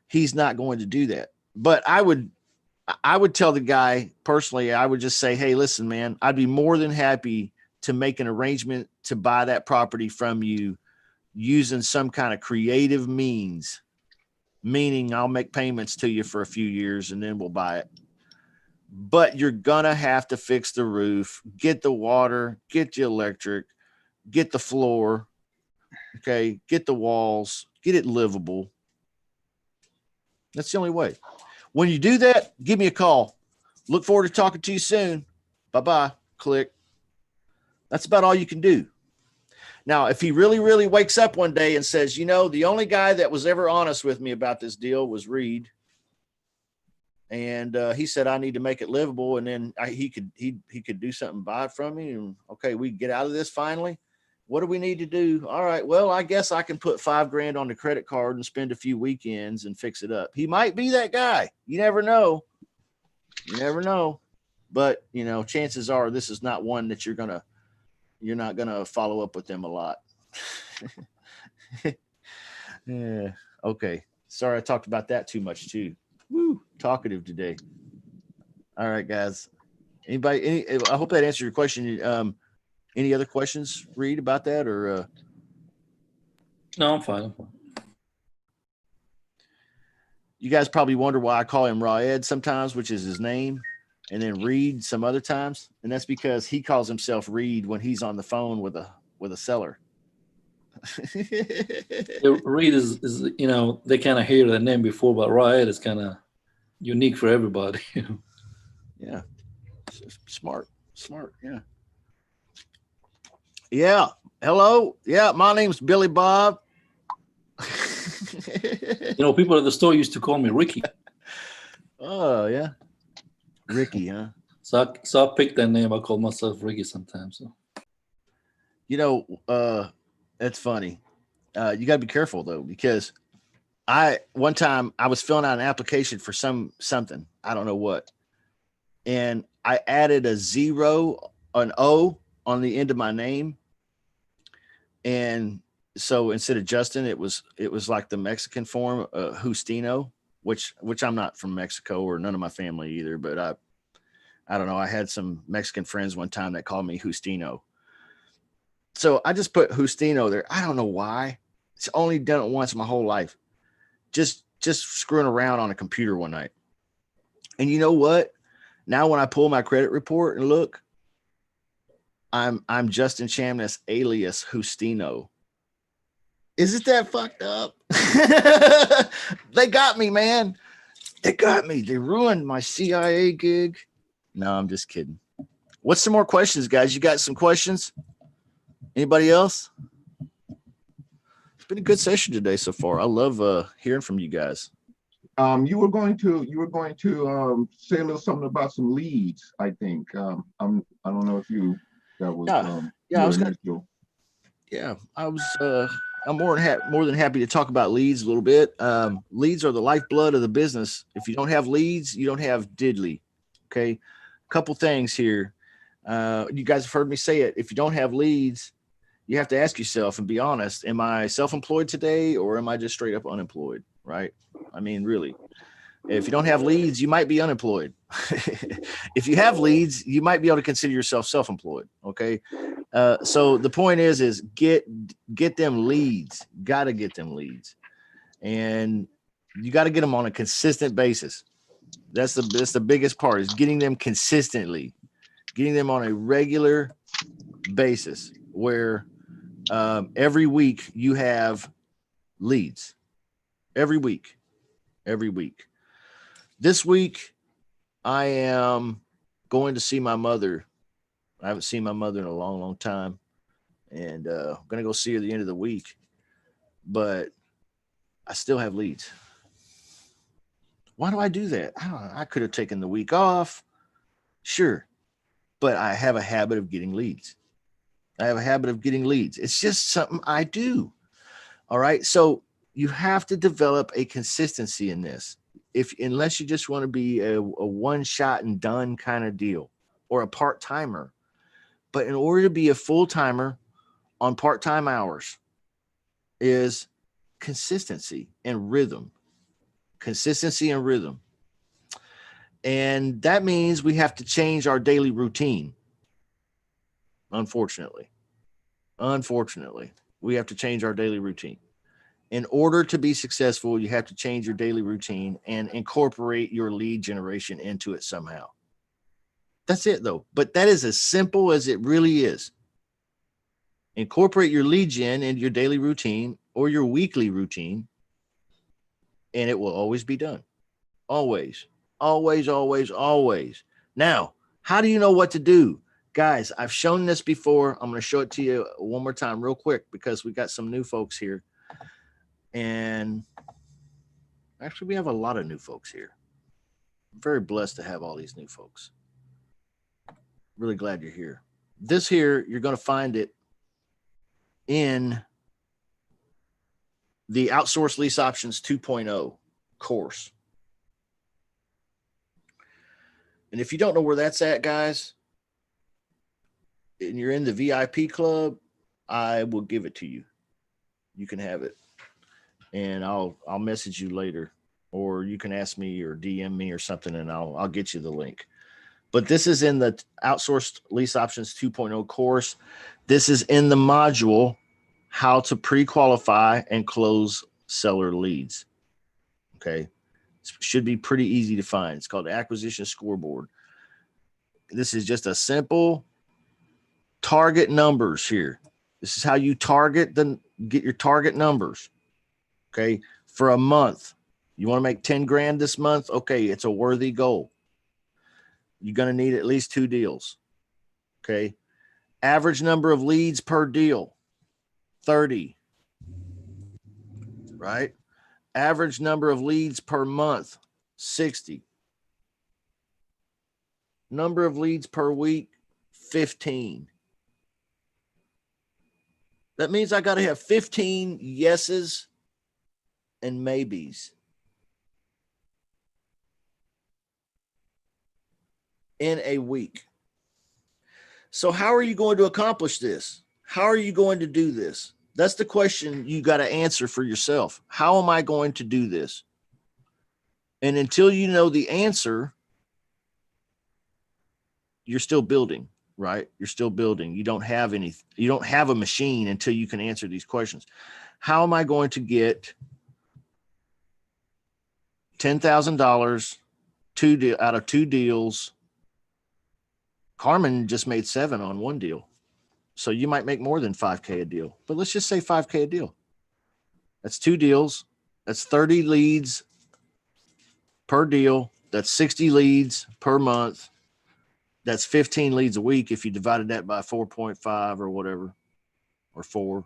he's not going to do that. But I would tell the guy personally, I would just say, hey, listen, man, I'd be more than happy to make an arrangement to buy that property from you using some kind of creative means, meaning I'll make payments to you for a few years and then we'll buy it. But you're going to have to fix the roof, get the water, get the electric, get the floor, okay, get the walls, get it livable. That's the only way. When you do that, give me a call. Look forward to talking to you soon. Bye-bye. Click. That's about all you can do. Now, if he really, really wakes up one day and says, you know, the only guy that was ever honest with me about this deal was Reed. And he said, I need to make it livable. And then he could do something, buy it from me. And okay, we get out of this finally. What do we need to do? All right. Well, I guess I can put $5,000 on the credit card and spend a few weekends and fix it up. He might be that guy. You never know. You never know. But you know, chances are this is not one that you're not gonna follow up with them a lot. Yeah. Okay. Sorry, I talked about that too much too. Woo, talkative today. All right, guys. I hope that answered your question. Any other questions, Reed, about that or? No, I'm fine. You guys probably wonder why I call him Raw Ed sometimes, which is his name, and then Reed some other times. And that's because he calls himself Reed when he's on the phone with a seller. Reed is you know, they kind of hear the name before, but Riot is kind of unique for everybody. Yeah. Smart. Yeah. Yeah. Hello. Yeah. My name's Billy Bob. You know, people at the store used to call me Ricky. Oh yeah. Ricky, huh? So I picked that name. I call myself Ricky sometimes. So. You know, that's funny. You gotta be careful though, because one time I was filling out an application for something, I don't know what, and I added an O on the end of my name, and so instead of Justin, it was like the Mexican form, Justino, which I'm not from Mexico or none of my family either, but I don't know. I had some Mexican friends one time that called me Justino. So I just put Justino there. I don't know why. It's only done it once my whole life. Just screwing around on a computer one night. And you know what? Now when I pull my credit report and look, I'm Justin Chamness alias Justino. Isn't that fucked up? They got me, man. They got me. They ruined my CIA gig. No, I'm just kidding. What's some more questions, guys? You got some questions? Anybody else? It's been a good session today so far. I love hearing from you guys. You were going to say a little something about some leads, I think. I don't know if that was I was gonna. Yeah, I'm more than happy to talk about leads a little bit. Leads are the lifeblood of the business. If you don't have leads, you don't have diddly. Okay, couple things here. You guys have heard me say it. If you don't have leads, you have to ask yourself and be honest. Am I self-employed today or am I just straight up unemployed? Right? I mean, really, if you don't have leads, you might be unemployed. If you have leads, you might be able to consider yourself self-employed. Okay. So the point is get them leads. Got to get them leads, and you got to get them on a consistent basis. That's the biggest part, is getting them consistently, getting them on a regular basis where every week you have leads. every week. Every week. This week, I am going to see my mother. I haven't seen my mother in a long, long time. And I'm going to go see her at the end of the week. But I still have leads. Why do I do that? I don't know. I could have taken the week off. Sure. But I have a habit of getting leads. It's just something I do. All right. So you have to develop a consistency in this. Unless you just want to be a one shot and done kind of deal or a part-timer. But in order to be a full-timer on part-time hours is consistency and rhythm. And that means we have to change our daily routine. Unfortunately, we have to change our daily routine. In order to be successful, you have to change your daily routine and incorporate your lead generation into it somehow. That's it, though. But that is as simple as it really is. Incorporate your lead gen into your daily routine or your weekly routine, and it will always be done. Always. Now, how do you know what to do? Guys, I've shown this before. I'm going to show it to you one more time real quick because we got some new folks here. And actually, we have a lot of new folks here. I'm very blessed to have all these new folks. Really glad you're here. This here, you're going to find it in the Outsource Lease Options 2.0 course. And if you don't know where that's at, guys, and you're in the VIP club, I will give it to you. You can have it. And I'll message you later, or you can ask me or DM me or something, and I'll get you the link. But this is in the Outsourced Lease Options 2.0 course. This is in the module, how to pre-qualify and close seller leads. Okay. It should be pretty easy to find. It's called the Acquisition Scoreboard. This is just a simple target numbers here. This is how you get your target numbers. Okay. For a month, you want to make 10 grand this month. Okay. It's a worthy goal. You're going to need at least 2 deals. Okay. Average number of leads per deal, 30. Right. Average number of leads per month, 60. Number of leads per week, 15. That means I got to have 15 yeses and maybes in a week. So how are you going to accomplish this? How are you going to do this? That's the question you got to answer for yourself. How am I going to do this? And until you know the answer, you're still building, right? You're still building. You don't have a machine until you can answer these questions. How am I going to get $10,000 out of 2 deals? Carmen just made 7 on 1 deal. So you might make more than $5K a deal, but let's just say $5K a deal. That's 2 deals. That's 30 leads per deal. That's 60 leads per month. That's 15 leads a week if you divided that by 4.5 or whatever, or 4.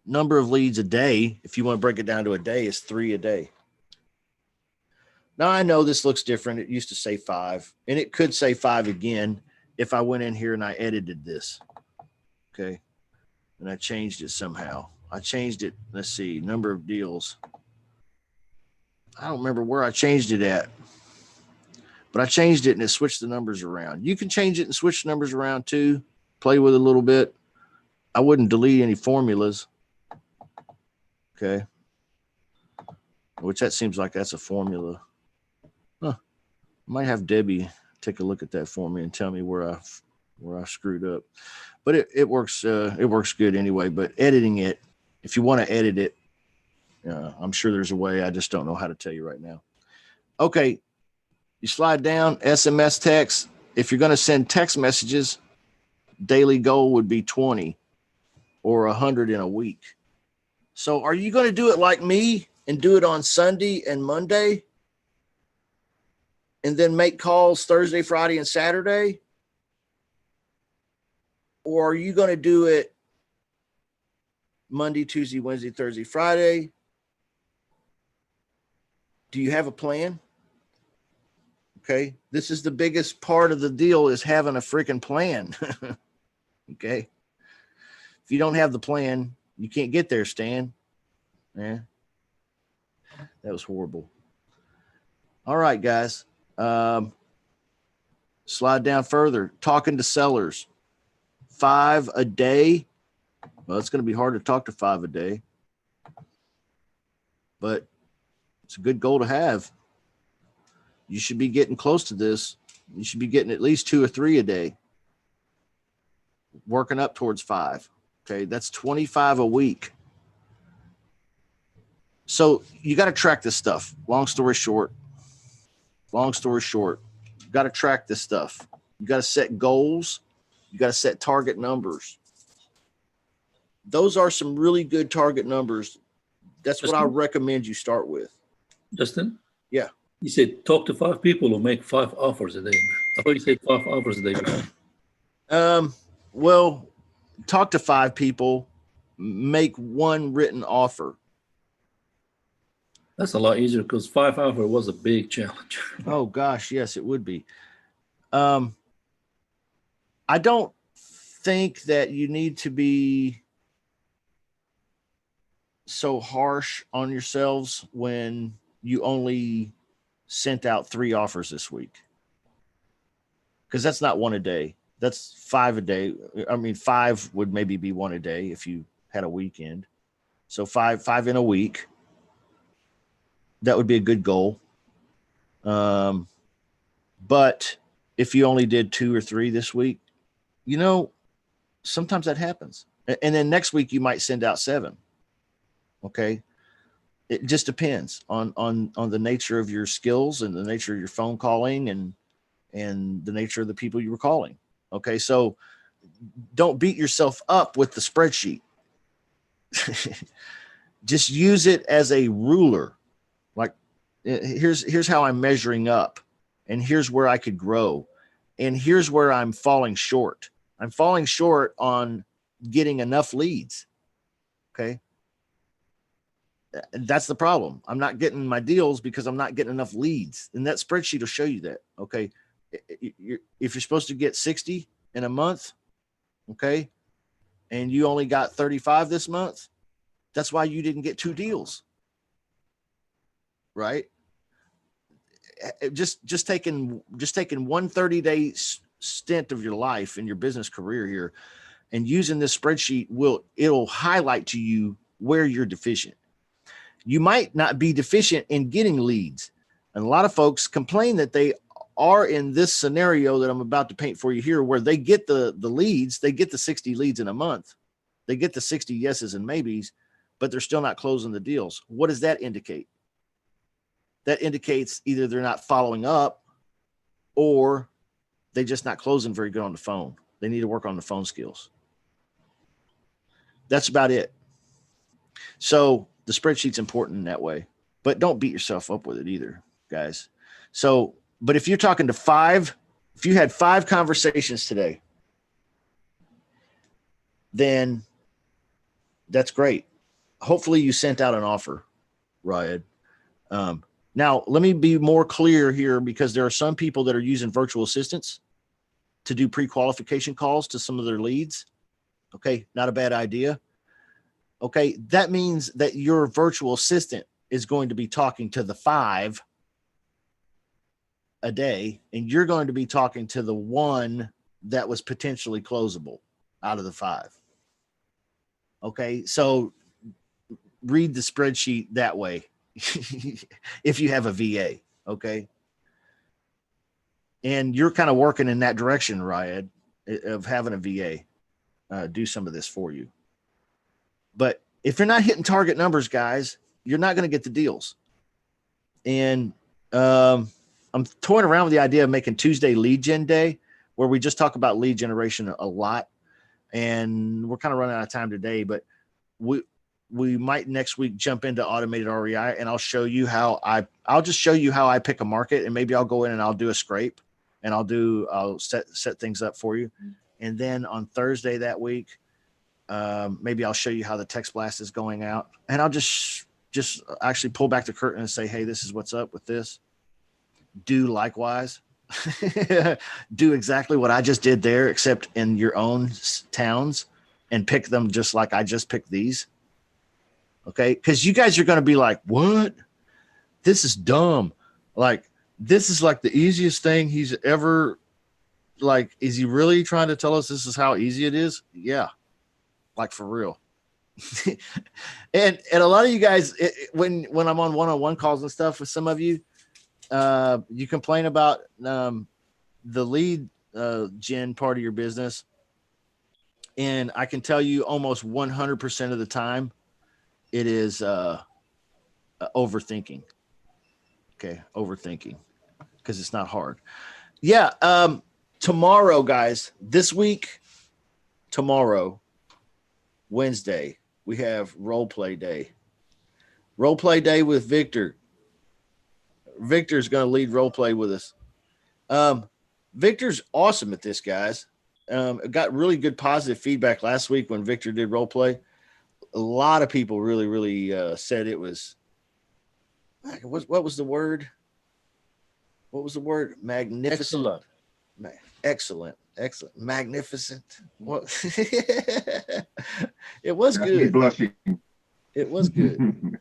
Number of leads a day, if you want to break it down to a day, is 3 a day. Now, I know this looks different. It used to say 5, and it could say 5 again if I went in here and I edited this. Okay. And I changed it somehow. I changed it. Let's see, number of deals. I don't remember where I changed it at, but I changed it and it switched the numbers around. You can change it and switch the numbers around too. Play with it a little bit. I wouldn't delete any formulas. Okay. Which that seems like that's a formula. Huh. Might have Debbie take a look at that for me and tell me where I screwed up. But it works good anyway. But editing it, if you want to edit it, I'm sure there's a way. I just don't know how to tell you right now. Okay. You slide down, SMS text. If you're going to send text messages, daily goal would be 20 or 100 in a week. So are you going to do it like me and do it on Sunday and Monday? And then make calls Thursday, Friday, and Saturday? Or are you going to do it Monday, Tuesday, Wednesday, Thursday, Friday? Do you have a plan? Okay. This is the biggest part of the deal, is having a freaking plan. Okay. If you don't have the plan, you can't get there, Stan. Yeah. That was horrible. All right, guys. Slide down further. Talking to sellers. 5 a day. Well, it's going to be hard to talk to 5 a day, but it's a good goal to have. You should be getting close to this. You should be getting at least 2 or 3 a day, working up towards 5. Okay. That's 25 a week. So you got to track this stuff. Long story short, you got to track this stuff. You got to set goals. You got to set target numbers. Those are some really good target numbers. That's what I recommend you start with. Justin? Yeah. You said talk to 5 people or make 5 offers a day. I thought you said 5 offers a day. Well, talk to 5 people, make 1 written offer. That's a lot easier because 5 offer was a big challenge. Oh gosh, yes, it would be. I don't think that you need to be so harsh on yourselves when you only sent out 3 offers this week, because that's not 1 a day. That's 5 a day. I mean, 5 would maybe be 1 a day if you had a weekend. So 5 in a week. That would be a good goal. But if you only did 2 or 3 this week, sometimes that happens. And then next week you might send out 7. Okay. It just depends on the nature of your skills and the nature of your phone calling and the nature of the people you were calling. Okay. So don't beat yourself up with the spreadsheet. Just use it as a ruler. Like, here's how I'm measuring up, and here's where I could grow, and here's where I'm falling short. I'm falling short on getting enough leads. Okay. That's the problem. I'm not getting my deals because I'm not getting enough leads. And that spreadsheet will show you that. Okay. If you're supposed to get 60 in a month, okay, and you only got 35 this month, that's why you didn't get 2 deals. Right? Just taking 1 30-day stint of your life in your business career here and using this spreadsheet it'll highlight to you where you're deficient. You might not be deficient in getting leads. And a lot of folks complain that they are in this scenario that I'm about to paint for you here, where they get the leads, they get the 60 leads in a month. They get the 60 yeses and maybes, but they're still not closing the deals. What does that indicate? That indicates either they're not following up or they're just not closing very good on the phone. They need to work on the phone skills. That's about it. So the spreadsheet's important in that way, but don't beat yourself up with it either, guys. So, but if you're talking to 5, if you had 5 conversations today, then that's great. Hopefully you sent out an offer, Riad. Now, let me be more clear here, because there are some people that are using virtual assistants to do pre-qualification calls to some of their leads. Okay, not a bad idea. Okay, that means that your virtual assistant is going to be talking to the 5 a day, and you're going to be talking to the 1 that was potentially closable out of the 5. Okay, so read the spreadsheet that way. If you have a VA, okay. And you're kind of working in that direction, Riad, of having a VA do some of this for you. But if you're not hitting target numbers, guys, you're not going to get the deals. And I'm toying around with the idea of making Tuesday lead gen day, where we just talk about lead generation a lot. And we're kind of running out of time today, but we might next week jump into automated REI, and I'll show you I'll just show you how I pick a market, and maybe I'll go in and I'll do a scrape, and I'll set things up for you. And then on Thursday that week, maybe I'll show you how the text blast is going out, and I'll just actually pull back the curtain and say, hey, this is what's up with this. Do likewise. Do exactly what I just did there, except in your own towns, and pick them just like I just picked these. Okay. Cause you guys are going to be like, what? This is dumb. Like, this is like the easiest thing he's ever, like, is he really trying to tell us this is how easy it is? Yeah. Like, for real. and a lot of you guys, when I'm on one-on-one calls and stuff with some of you, you complain about the lead gen part of your business. And I can tell you almost 100% of the time, it is overthinking. Okay, overthinking, because it's not hard. Yeah, tomorrow, guys, this week, tomorrow, Wednesday, we have role play day. Role play day with Victor. Victor's going to lead role play with us. Victor's awesome at this, guys. Got really good positive feedback last week when Victor did role play. A lot of people really said it was, what was the word? What was the word? Magnificent. Excellent. Magnificent. What? It was good. Blushing. It was good.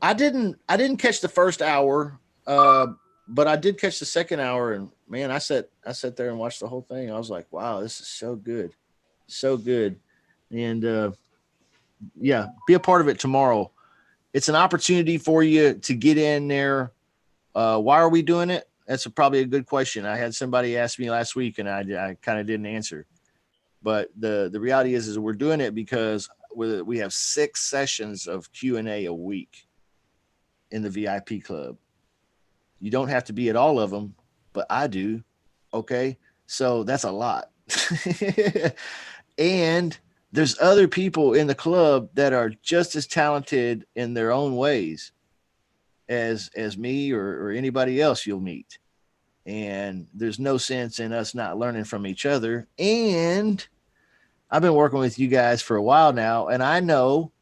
I didn't catch the first hour, but I did catch the second hour, and man, I sat there and watched the whole thing. I was like, wow, this is so good. So good. And yeah, be a part of it tomorrow. It's an opportunity for you to get in there. Why are we doing it? That's probably a good question. I had somebody ask me last week, and I kind of didn't answer. But the reality is we're doing it because we have 6 sessions of Q&A a week in the VIP club. You don't have to be at all of them, but I do. Okay. So that's a lot. And there's other people in the club that are just as talented in their own ways as me or anybody else you'll meet. And there's no sense in us not learning from each other. And I've been working with you guys for a while now, and I know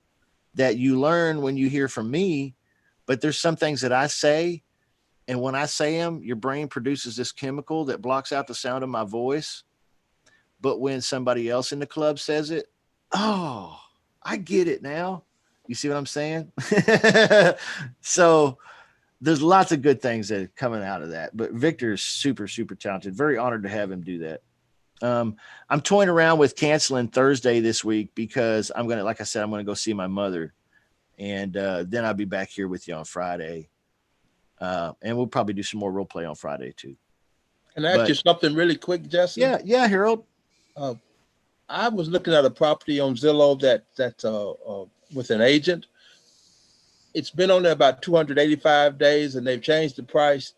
that you learn when you hear from me, but there's some things that I say, and when I say them, your brain produces this chemical that blocks out the sound of my voice. But when somebody else in the club says it, oh, I get it now. You see what I'm saying? So there's lots of good things that are coming out of that. But Victor is super, super talented. Very honored to have him do that. I'm toying around with canceling Thursday this week because I'm going to, like I said, I'm going to go see my mother. And then I'll be back here with you on Friday. And we'll probably do some more role play on Friday too. Can I ask you something really quick, Jesse? Yeah, Harold. I was looking at a property on Zillow that's with an agent. It's been on there about 285 days, and they've changed the price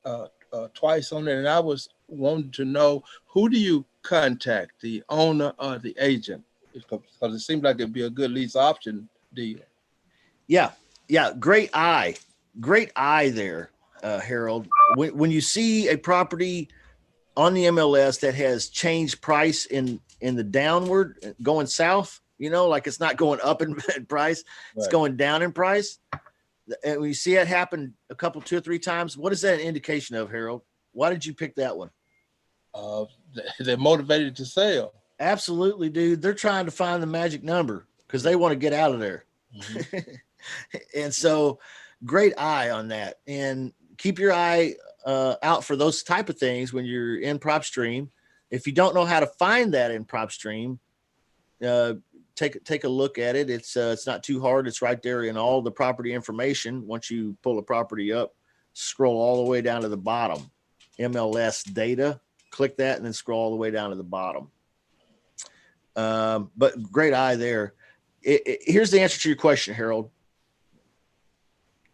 twice on it. And I was wanting to know, who do you contact, the owner or the agent? Because it seems like it'd be a good lease option deal. Yeah. Great eye there, Harold. When you see a property on the MLS that has changed price in the downward going south, like it's not going up in price, it's going down in price. And when you see it happen two or three times, what is that an indication of, Harold? Why did you pick that one? They're motivated to sell. Absolutely, dude. They're trying to find the magic number because they want to get out of there. Mm-hmm. And so great eye on that. And keep your eye out for those type of things when you're in PropStream. If you don't know how to find that in PropStream, take a look at it. It's not too hard. It's right there in all the property information. Once you pull a property up, scroll all the way down to the bottom. MLS data, click that, and then scroll all the way down to the bottom. But great eye there. Here's the answer to your question, Harold.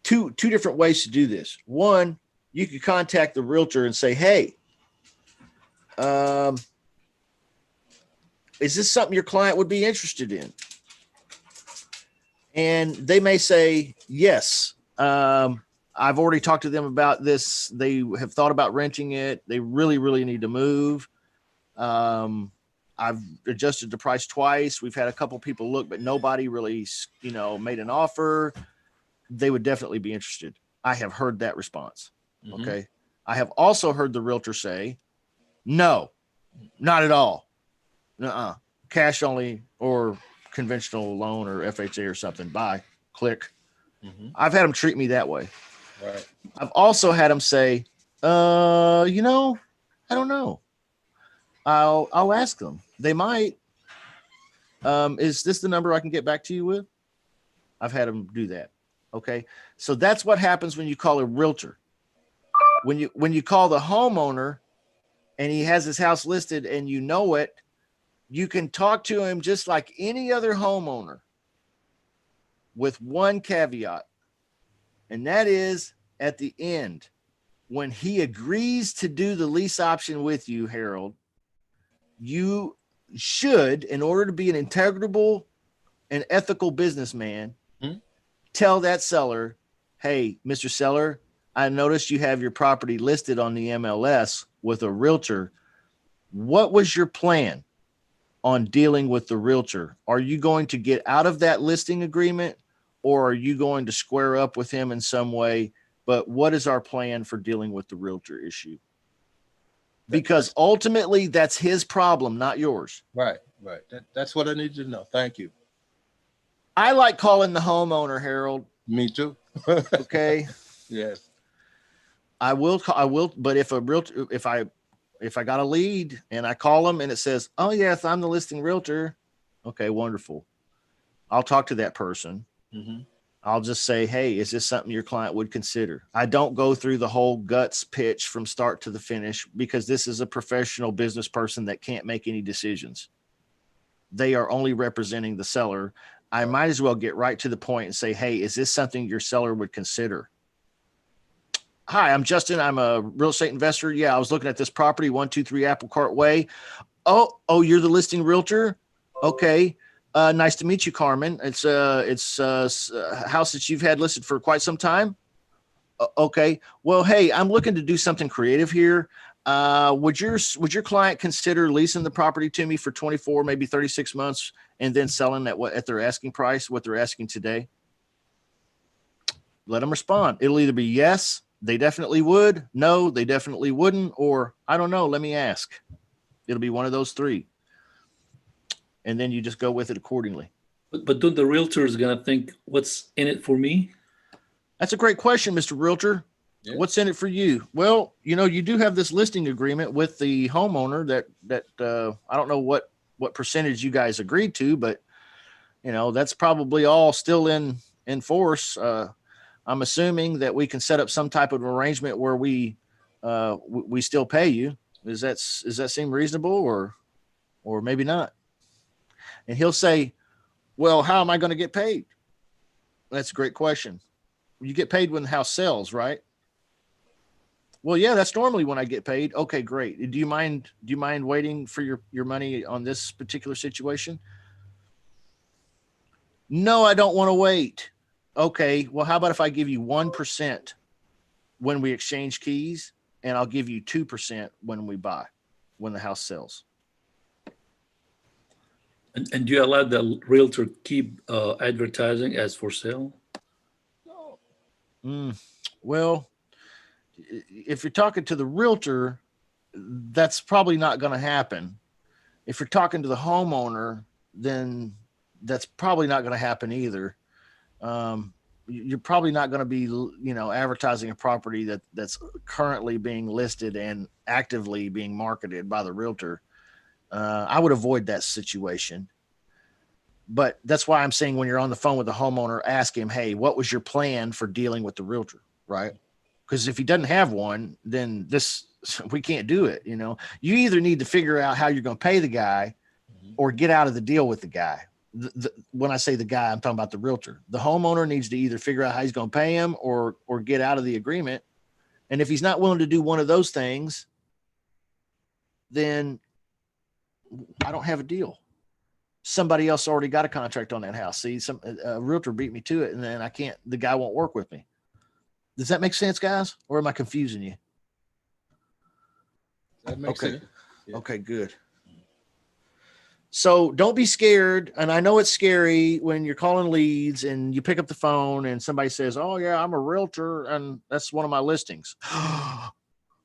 Two different ways to do this. One, you could contact the realtor and say, hey, is this something your client would be interested in? And they may say, yes, I've already talked to them about this. They have thought about renting it. They really, really need to move. I've adjusted the price twice. We've had a couple people look, but nobody really, made an offer. They would definitely be interested. I have heard that response. Mhm. Okay. I have also heard the realtor say, no, not at all. Nuh-uh. Cash only or conventional loan or FHA or something. Bye. Click. Mhm. I've had them treat me that way. Right. I've also had them say, I don't know. I'll ask them. They might. Is this the number I can get back to you with? I've had them do that. Okay. So that's what happens when you call a realtor. When you call the homeowner and he has his house listed and you know it, you can talk to him just like any other homeowner with one caveat. And that is at the end, when he agrees to do the lease option with you, Harold, you should, in order to be an integrable and ethical businessman, tell that seller, hey, Mr. Seller, I noticed you have your property listed on the MLS with a realtor. What was your plan on dealing with the realtor? Are you going to get out of that listing agreement, or are you going to square up with him in some way? But what is our plan for dealing with the realtor issue? Because ultimately that's his problem, not yours. Right. That's what I need to know. Thank you. I like calling the homeowner, Harold. Me too. Okay. Yes. I will, but if I got a lead and I call them and it says, oh yes, I'm the listing realtor. Okay, wonderful. I'll talk to that person. Mhm. I'll just say, hey, is this something your client would consider? I don't go through the whole guts pitch from start to the finish, because this is a professional business person that can't make any decisions. They are only representing the seller. I might as well get right to the point and say, hey, is this something your seller would consider? Hi, I'm Justin. I'm a real estate investor. Yeah, I was looking at this property, 123 Apple Cart Way. Oh, you're the listing realtor? Okay. Nice to meet you, Carmen. It's a house that you've had listed for quite some time. Okay. Well, hey, I'm looking to do something creative here. Would your client consider leasing the property to me for 24, maybe 36 months, and then selling at their asking price, what they're asking today? Let them respond. It'll either be yes, they definitely would, no, they definitely wouldn't, or I don't know, let me ask. It'll be one of those three. And then you just go with it accordingly. But don't the realtors gonna think, what's in it for me? That's a great question, Mr. Realtor. Yeah. What's in it for you? Well, you do have this listing agreement with the homeowner that I don't know what percentage you guys agreed to, but that's probably all still in force. I'm assuming that we can set up some type of arrangement where we still pay you. Does that seem reasonable, or maybe not? And he'll say, well, how am I going to get paid? That's a great question. You get paid when the house sells, right? Well, yeah, that's normally when I get paid. Okay, great. Do you mind waiting for your money on this particular situation? No, I don't want to wait. Okay, well, how about if I give you 1% when we exchange keys, and I'll give you 2% when the house sells. And do you allow the realtor keep advertising as for sale? Well, if you're talking to the realtor, that's probably not going to happen. If you're talking to the homeowner, then that's probably not going to happen either. You're probably not going to be, advertising a property that's currently being listed and actively being marketed by the realtor. I would avoid that situation. But that's why I'm saying when you're on the phone with the homeowner, ask him, hey, what was your plan for dealing with the realtor, right? Because if he doesn't have one, then we can't do it. You either need to figure out how you're going to pay the guy or get out of the deal with the guy. When I say the guy, I'm talking about the realtor. The homeowner needs to either figure out how he's going to pay him or get out of the agreement. And if he's not willing to do one of those things, then I don't have a deal. somebody else already got a contract on that house. See, a realtor beat me to it, and then the guy won't work with me. Does that make sense, guys? Or am I confusing you? That makes Okay. sense. Yeah. Okay, good. So don't be scared. And I know it's scary when you're calling leads and you pick up the phone and somebody says, "Oh yeah, I'm a realtor and that's one of my listings." I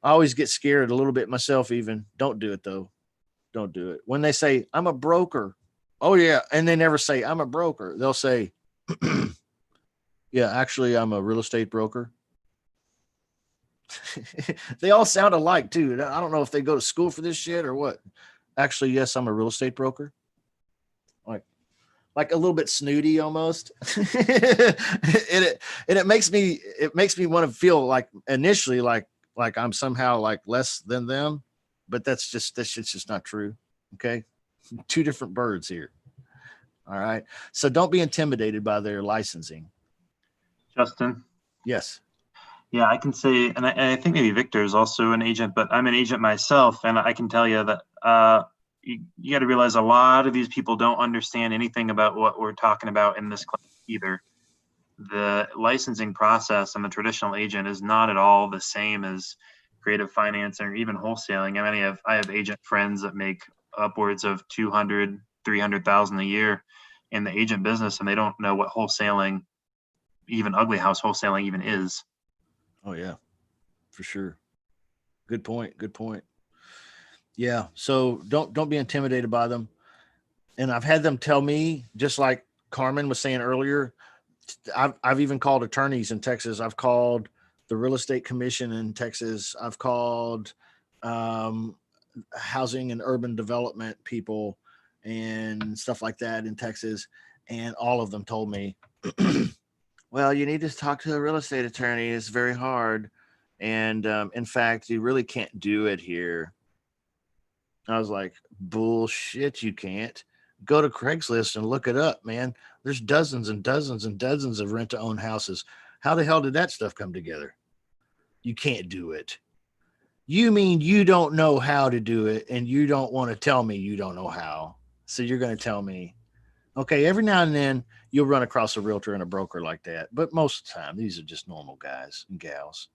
always get scared a little bit myself even. Don't do it though. Don't do it. When they say, "I'm a broker." Oh yeah. And they never say, "I'm a broker." They'll say, "Yeah, actually I'm a real estate broker." They all sound alike too. I don't know if they go to school for this shit or what. Actually, yes, I'm a real estate broker. Like a little bit snooty almost. and it makes me want to feel like initially like I'm somehow like less than them, but that's shit's just not true. Okay. Two different birds here. All right. So don't be intimidated by their licensing. Justin. Yes. Yeah, I can say, and I think maybe Victor is also an agent, but I'm an agent myself, and I can tell you that you got to realize a lot of these people don't understand anything about what we're talking about in this class either. The licensing process and the traditional agent is not at all the same as creative finance or even wholesaling. I mean, I have agent friends that make upwards of 200, 300,000 a year in the agent business, and they don't know what wholesaling, even ugly house wholesaling, even is. Oh yeah, for sure. Good point. Good point. Yeah. So don't be intimidated by them. And I've had them tell me, just like Carmen was saying earlier, I've even called attorneys in Texas. I've called the real estate commission in Texas. I've called housing and urban development people and stuff like that in Texas. And all of them told me, well, you need to talk to a real estate attorney. It's very hard. And in fact, you really can't do it here. I was like, bullshit, you can't. Go to Craigslist and look it up, man. There's dozens and dozens and dozens of rent to own houses. How the hell did that stuff come together? You can't do it. You mean you don't know how to do it and you don't want to tell me you don't know how. So you're going to tell me, okay, every now and then you'll run across a realtor and a broker like that. But most of the time, these are just normal guys and gals.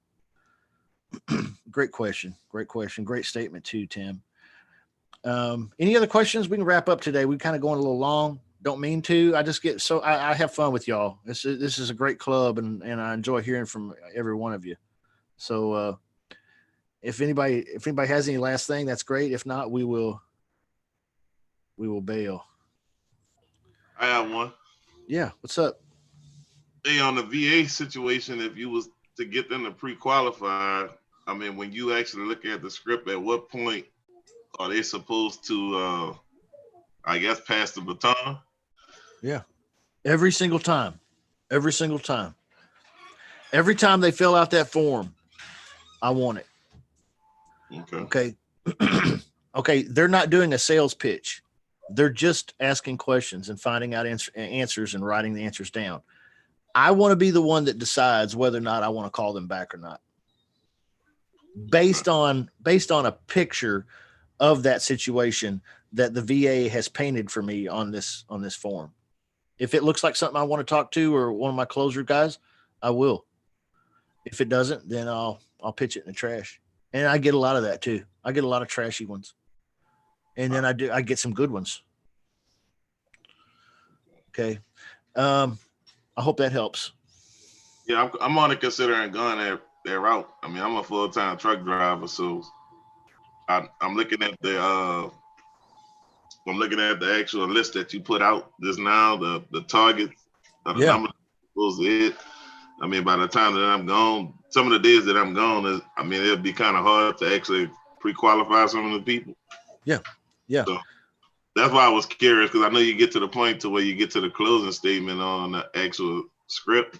Great question. Great question. Great statement too, Tim. Any other questions? We can wrap up today. We kind of going a little long. Don't mean to. I just get I have fun with y'all. This is a great club, and I enjoy hearing from every one of you. So if anybody has any last thing, that's great. If not, we will bail. I have one. Yeah. What's up? Hey, on the VA situation, if you was to get them to pre-qualify, I mean, when you actually look at the script, at what point are they supposed to, I guess, pass the baton? Yeah. Every single time. Every single time. Every time they fill out that form, I want it. Okay. Okay. Okay. They're not doing a sales pitch. They're just asking questions and finding out answers and writing the answers down. I want to be the one that decides whether or not I want to call them back or not. Based on a picture of that situation that the VA has painted for me on this form. If it looks like something I want to talk to or one of my closer guys, I will. If it doesn't, then I'll pitch it in the trash. And I get a lot of that too. I get a lot of trashy ones. And then I get some good ones. Okay. I hope that helps. Yeah, I'm only considering going that route. I mean, I'm a full-time truck driver, so I'm looking at the actual list that you put out just now, the targets, the number supposed to hit. I mean, by the time that I'm gone, some of the days that I'm gone, it'll be kind of hard to actually pre-qualify some of the people. Yeah. Yeah. So that's why I was curious, because I know you get to the point to where you get to the closing statement on the actual script.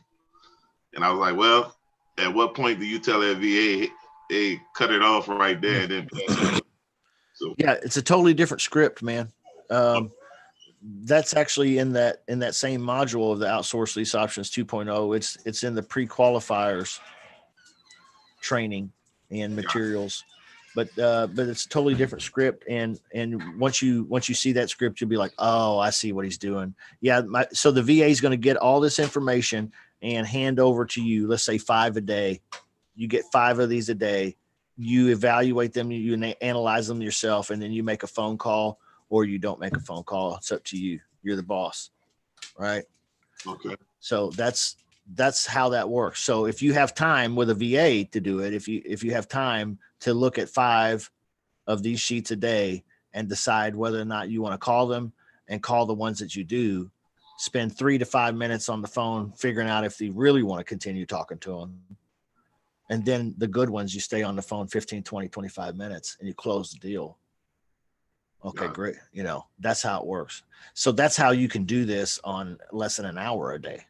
And I was like, well, at what point do you tell that VA, hey, cut it off right there and then pass it? So yeah, it's a totally different script, man. That's actually in that same module of the Outsource Lease Options 2.0. It's in the pre-qualifiers training and materials. but it's a totally different script. And once you see that script, you'll be like, oh, I see what he's doing. Yeah. So the VA is going to get all this information and hand over to you. Let's say 5 a day. You get 5 of these a day. You evaluate them, you analyze them yourself, and then you make a phone call or you don't make a phone call. It's up to you. You're the boss, right? Okay. So that's how that works. So if you have time with a VA to do it, if you have time to look at 5 of these sheets a day and decide whether or not you want to call them and call the ones that you do, spend 3 to 5 minutes on the phone figuring out if you really want to continue talking to them. And then the good ones, you stay on the phone 15, 20, 25 minutes and you close the deal. Okay, great. You know, that's how it works. So that's how you can do this on less than an hour a day.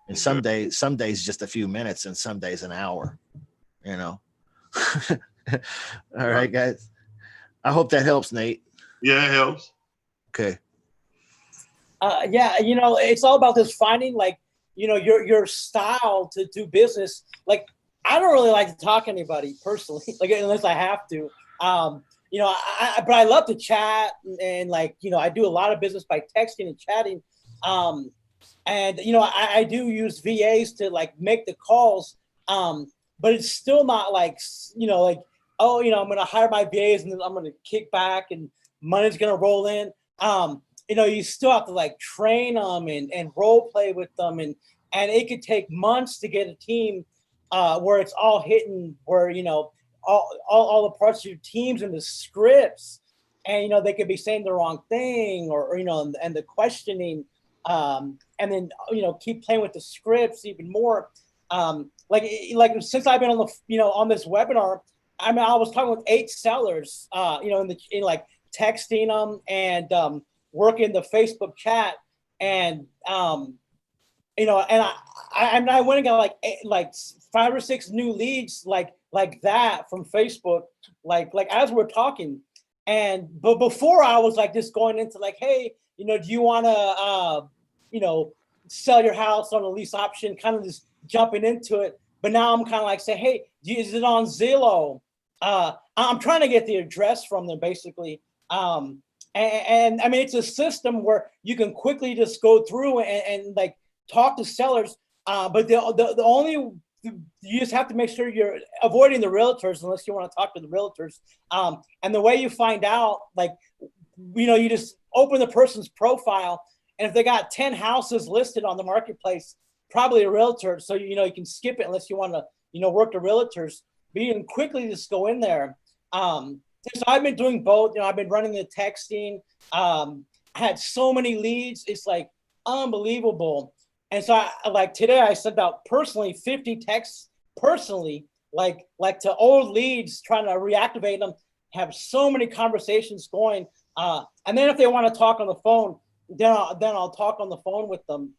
And some days just a few minutes, and some days an hour, you know. All right, guys. I hope that helps, Nate. Yeah, it helps. Okay. Yeah, you know, it's all about this finding, like, you know, your style to do business. Like, I don't really like to talk to anybody personally, like, unless I have to. You know, but I love to chat, and like, you know, I do a lot of business by texting and chatting. And, you know, I do use VAs to like make the calls. But it's still not like, you know, like, oh, you know, I'm going to hire my VAs and then I'm going to kick back and money's going to roll in. You know, you still have to like train them and role play with them. And it could take months to get a team where it's all hitting, where, you know, all the parts of your teams and the scripts, and, you know, they could be saying the wrong thing, or you know, and the questioning, and then, you know, keep playing with the scripts even more. Like since I've been on the, you know, on this webinar, I mean, I was talking with 8 sellers, you know, in like texting them and working the Facebook chat, and you know, and I went and got like 5 or 6 new leads like that from Facebook, like as we're talking. But before, I was like just going into like, hey, you know, do you want to you know, sell your house on a lease option, kind of just jumping into it. But now I'm kind of like say, hey, is it on Zillow? I'm trying to get the address from them, basically. And I mean, it's a system where you can quickly just go through and like talk to sellers. But the only, you just have to make sure you're avoiding the realtors unless you want to talk to the realtors. And the way you find out, like, you know, you just open the person's profile, and if they got 10 houses listed on the marketplace, probably a realtor. So, you know, you can skip it unless you want to, you know, work the realtors. But you can quickly just go in there. So I've been doing both. You know, I've been running the texting. I had so many leads. It's like unbelievable. And so like today I sent out personally 50 texts personally, like to old leads, trying to reactivate them, have so many conversations going. And then if they want to talk on the phone, then I'll talk on the phone with them.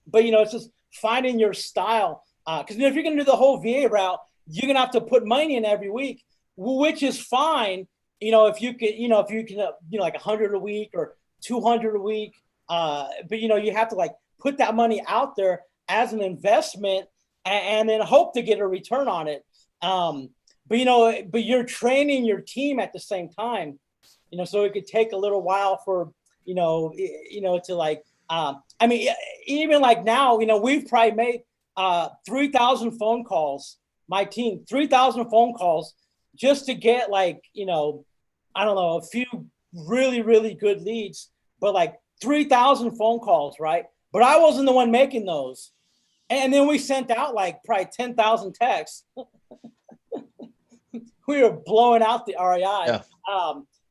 But, you know, it's just finding your style. Because if you're going to do the whole VA route, you're going to have to put money in every week, which is fine. You know, if you can, you know, like 100 a week or 200 a week. But, you know, you have to like put that money out there as an investment and then hope to get a return on it. But, you know, but you're training your team at the same time, you know, so it could take a little while for, you know, to like, I mean, even like now, you know, we've probably made 3,000 phone calls, my team, 3,000 phone calls just to get like, you know, I don't know, a few really, really good leads, but like 3,000 phone calls, right? But I wasn't the one making those. And then we sent out like probably 10,000 texts. We were blowing out the REI,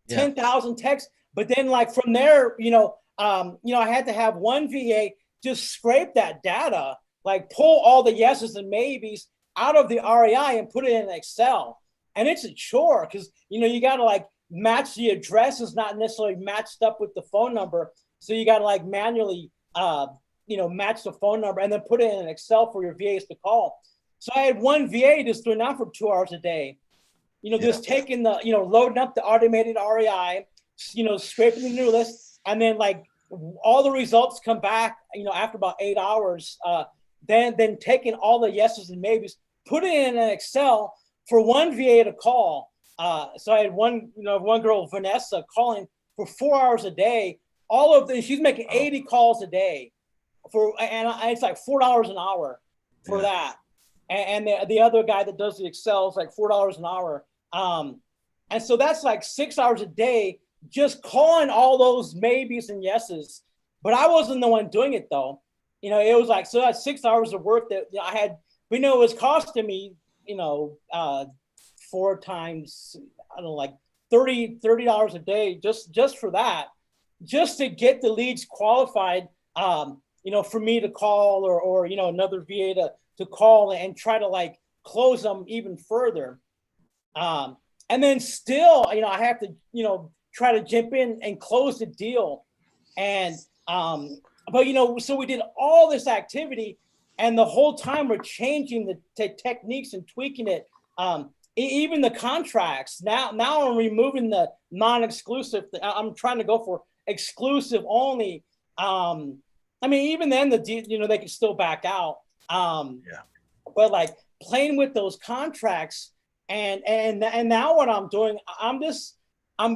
10,000 texts. But then like from there, you know, I had to have one VA just scrape that data, like pull all the yeses and maybes out of the REI and put it in Excel. And it's a chore because, you know, you got to like match the address is not necessarily matched up with the phone number. So you got to like manually, you know, match the phone number and then put it in Excel for your VAs to call. So I had one VA just doing that for 2 hours a day, you know, just taking the, you know, loading up the automated REI, you know, scraping the new list, and then like all the results come back, you know, after about 8 hours, then taking all the yeses and maybes, put it in an Excel for one VA to call. So I had one girl, Vanessa, calling for 4 hours a day. All of this, she's making 80 calls a day and it's like $4 an hour for that. And the other guy that does the Excel is like $4 an hour. And so that's like 6 hours a day, just calling all those maybes and yeses. But I wasn't the one doing it though. It was like, so that's 6 hours of work that I had, it was costing me, 4 times, I don't know, like $30 a day, just for that, just to get the leads qualified, for me to call or another VA to call and try to like close them even further. And then still, I have to, try to jump in and close the deal. And, but, so we did all this activity and the whole time we're changing the techniques and tweaking it. Even the contracts now I'm removing the non-exclusive. I'm trying to go for exclusive only. Even then they can still back out. But like playing with those contracts and now what I'm doing, I'm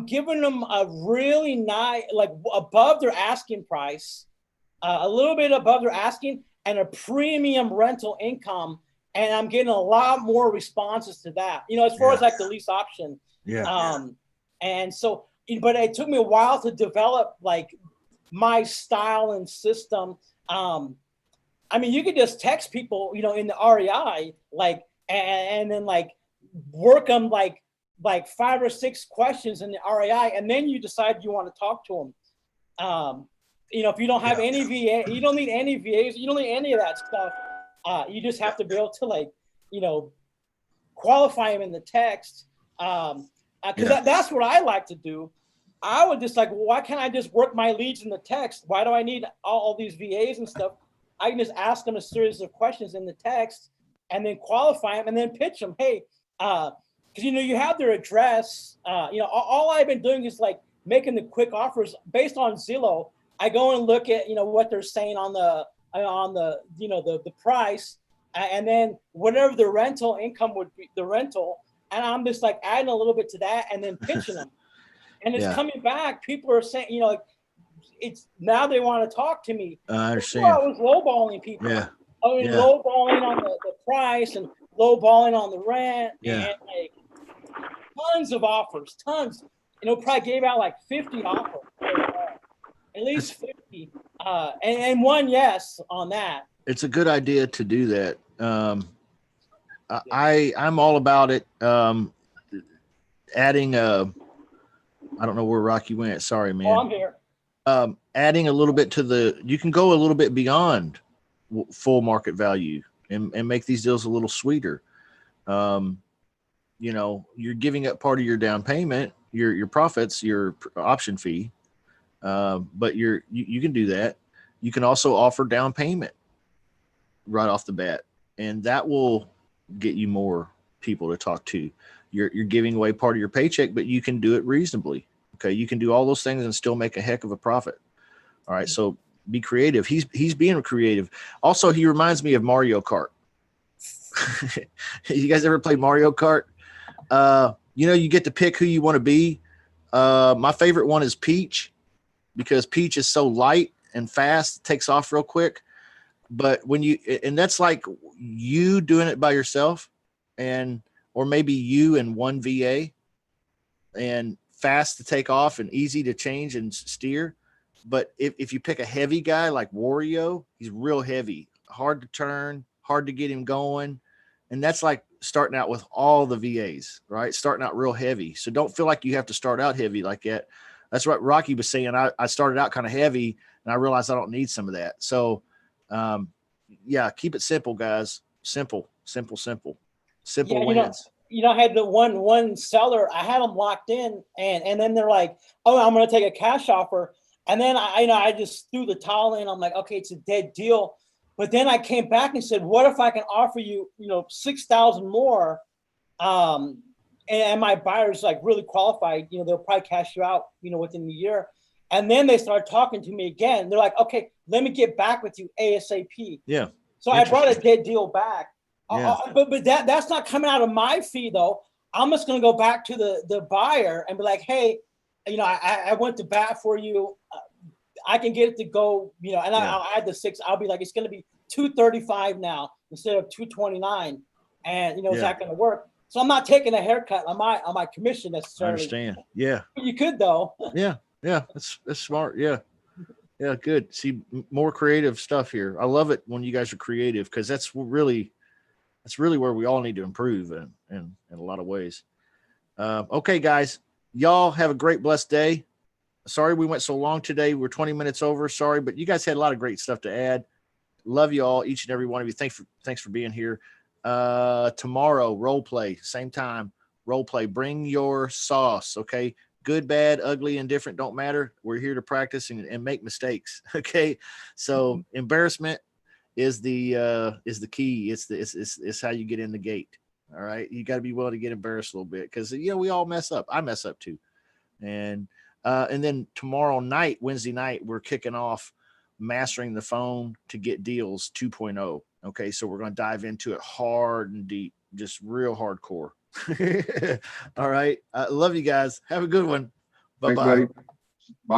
giving them a really nice, like above their asking price, a little bit above their asking and a premium rental income. And I'm getting a lot more responses to that, as far as like the lease option. And so, but it took me a while to develop like my style and system. You could just text people, in the REI, like, and then like work them like 5 or 6 questions in the REI, and then you decide you want to talk to them. If you don't have any VA, you don't need any VAs, you don't need any of that stuff. You just have to be able to qualify them in the text. That's what I like to do. I would just like, well, why can't I just work my leads in the text? Why do I need all these VAs and stuff? I can just ask them a series of questions in the text and then qualify them and then pitch them. Hey, because, you have their address. All I've been doing is like making the quick offers based on Zillow. I go and look at, what they're saying on the the price, and then whatever the rental income would be, the rental, and I'm just like adding a little bit to that and then pitching them. And it's coming back. People are saying, it's now they want to talk to me. I understand. Before I was lowballing people. Lowballing on the price and lowballing on the rent. And like tons of offers, tons. Probably gave out like 50 offers. At least 50. And one yes on that. It's a good idea to do that. I'm all about it. Adding I don't know where Rocky went. Sorry, man. Oh, I'm here. Adding a little bit you can go a little bit beyond full market value and make these deals a little sweeter. You're giving up part of your down payment, your profits, your option fee. But you can do that. You can also offer down payment right off the bat, and that will get you more people to talk to. You're giving away part of your paycheck, but you can do it reasonably. Okay. You can do all those things and still make a heck of a profit. All right. So be creative. He's being creative. Also, he reminds me of Mario Kart. You guys ever play Mario Kart? You get to pick who you want to be. My favorite one is Peach, because Peach is so light and fast, takes off real quick. But and that's like you doing it by yourself, or maybe you and one VA, and fast to take off and easy to change and steer. But if you pick a heavy guy like Wario, he's real heavy, hard to turn, hard to get him going. And that's like starting out with all the VAs, right? Starting out real heavy. So don't feel like you have to start out heavy like that. That's what Rocky was saying. I started out kind of heavy and I realized I don't need some of that. So keep it simple, guys. Simple wins. I had the one seller, I had them locked in and then they're like, oh, I'm going to take a cash offer. And then I just threw the towel in. I'm like, okay, it's a dead deal. But then I came back and said, what if I can offer you, $6,000 more? And my buyer's like really qualified, they'll probably cash you out, within the year. And then they started talking to me again. They're like, okay, let me get back with you ASAP. Yeah. So I brought a dead deal back. Yeah. But that's not coming out of my fee though. I'm just gonna go back to the buyer and be like, hey, you know, I went to bat for you. I can get it to go, you know, and Yeah. I'll add the 6. I'll be like, it's gonna be 235 now instead of 229, and you know, is Yeah. that gonna work? So I'm not taking a haircut on my commission I necessarily. understand. Yeah. You could though. Yeah. Yeah. That's smart. Yeah. Yeah. Good. See more creative stuff here. I love it when you guys are creative because that's really where we all need to improve in a lot of ways. Okay, guys, y'all have a great, blessed day. Sorry we went so long today. We're 20 minutes over. Sorry, but you guys had a lot of great stuff to add. Love you all, each and every one of you. Thanks for being here. Tomorrow, role play, same time, role play. Bring your sauce, okay? Good, bad, ugly, indifferent, don't matter. We're here to practice and make mistakes, okay? So embarrassment is the key. It's how you get in the gate. All right. You got to be willing to get embarrassed a little bit because you know we all mess up. I mess up too. And then tomorrow night, Wednesday night, we're kicking off Mastering the Phone to Get Deals 2.0. Okay, so we're going to dive into it hard and deep, just real hardcore. All right. I love you guys. Have a good one. Bye Thanks, bye. buddy. Bye.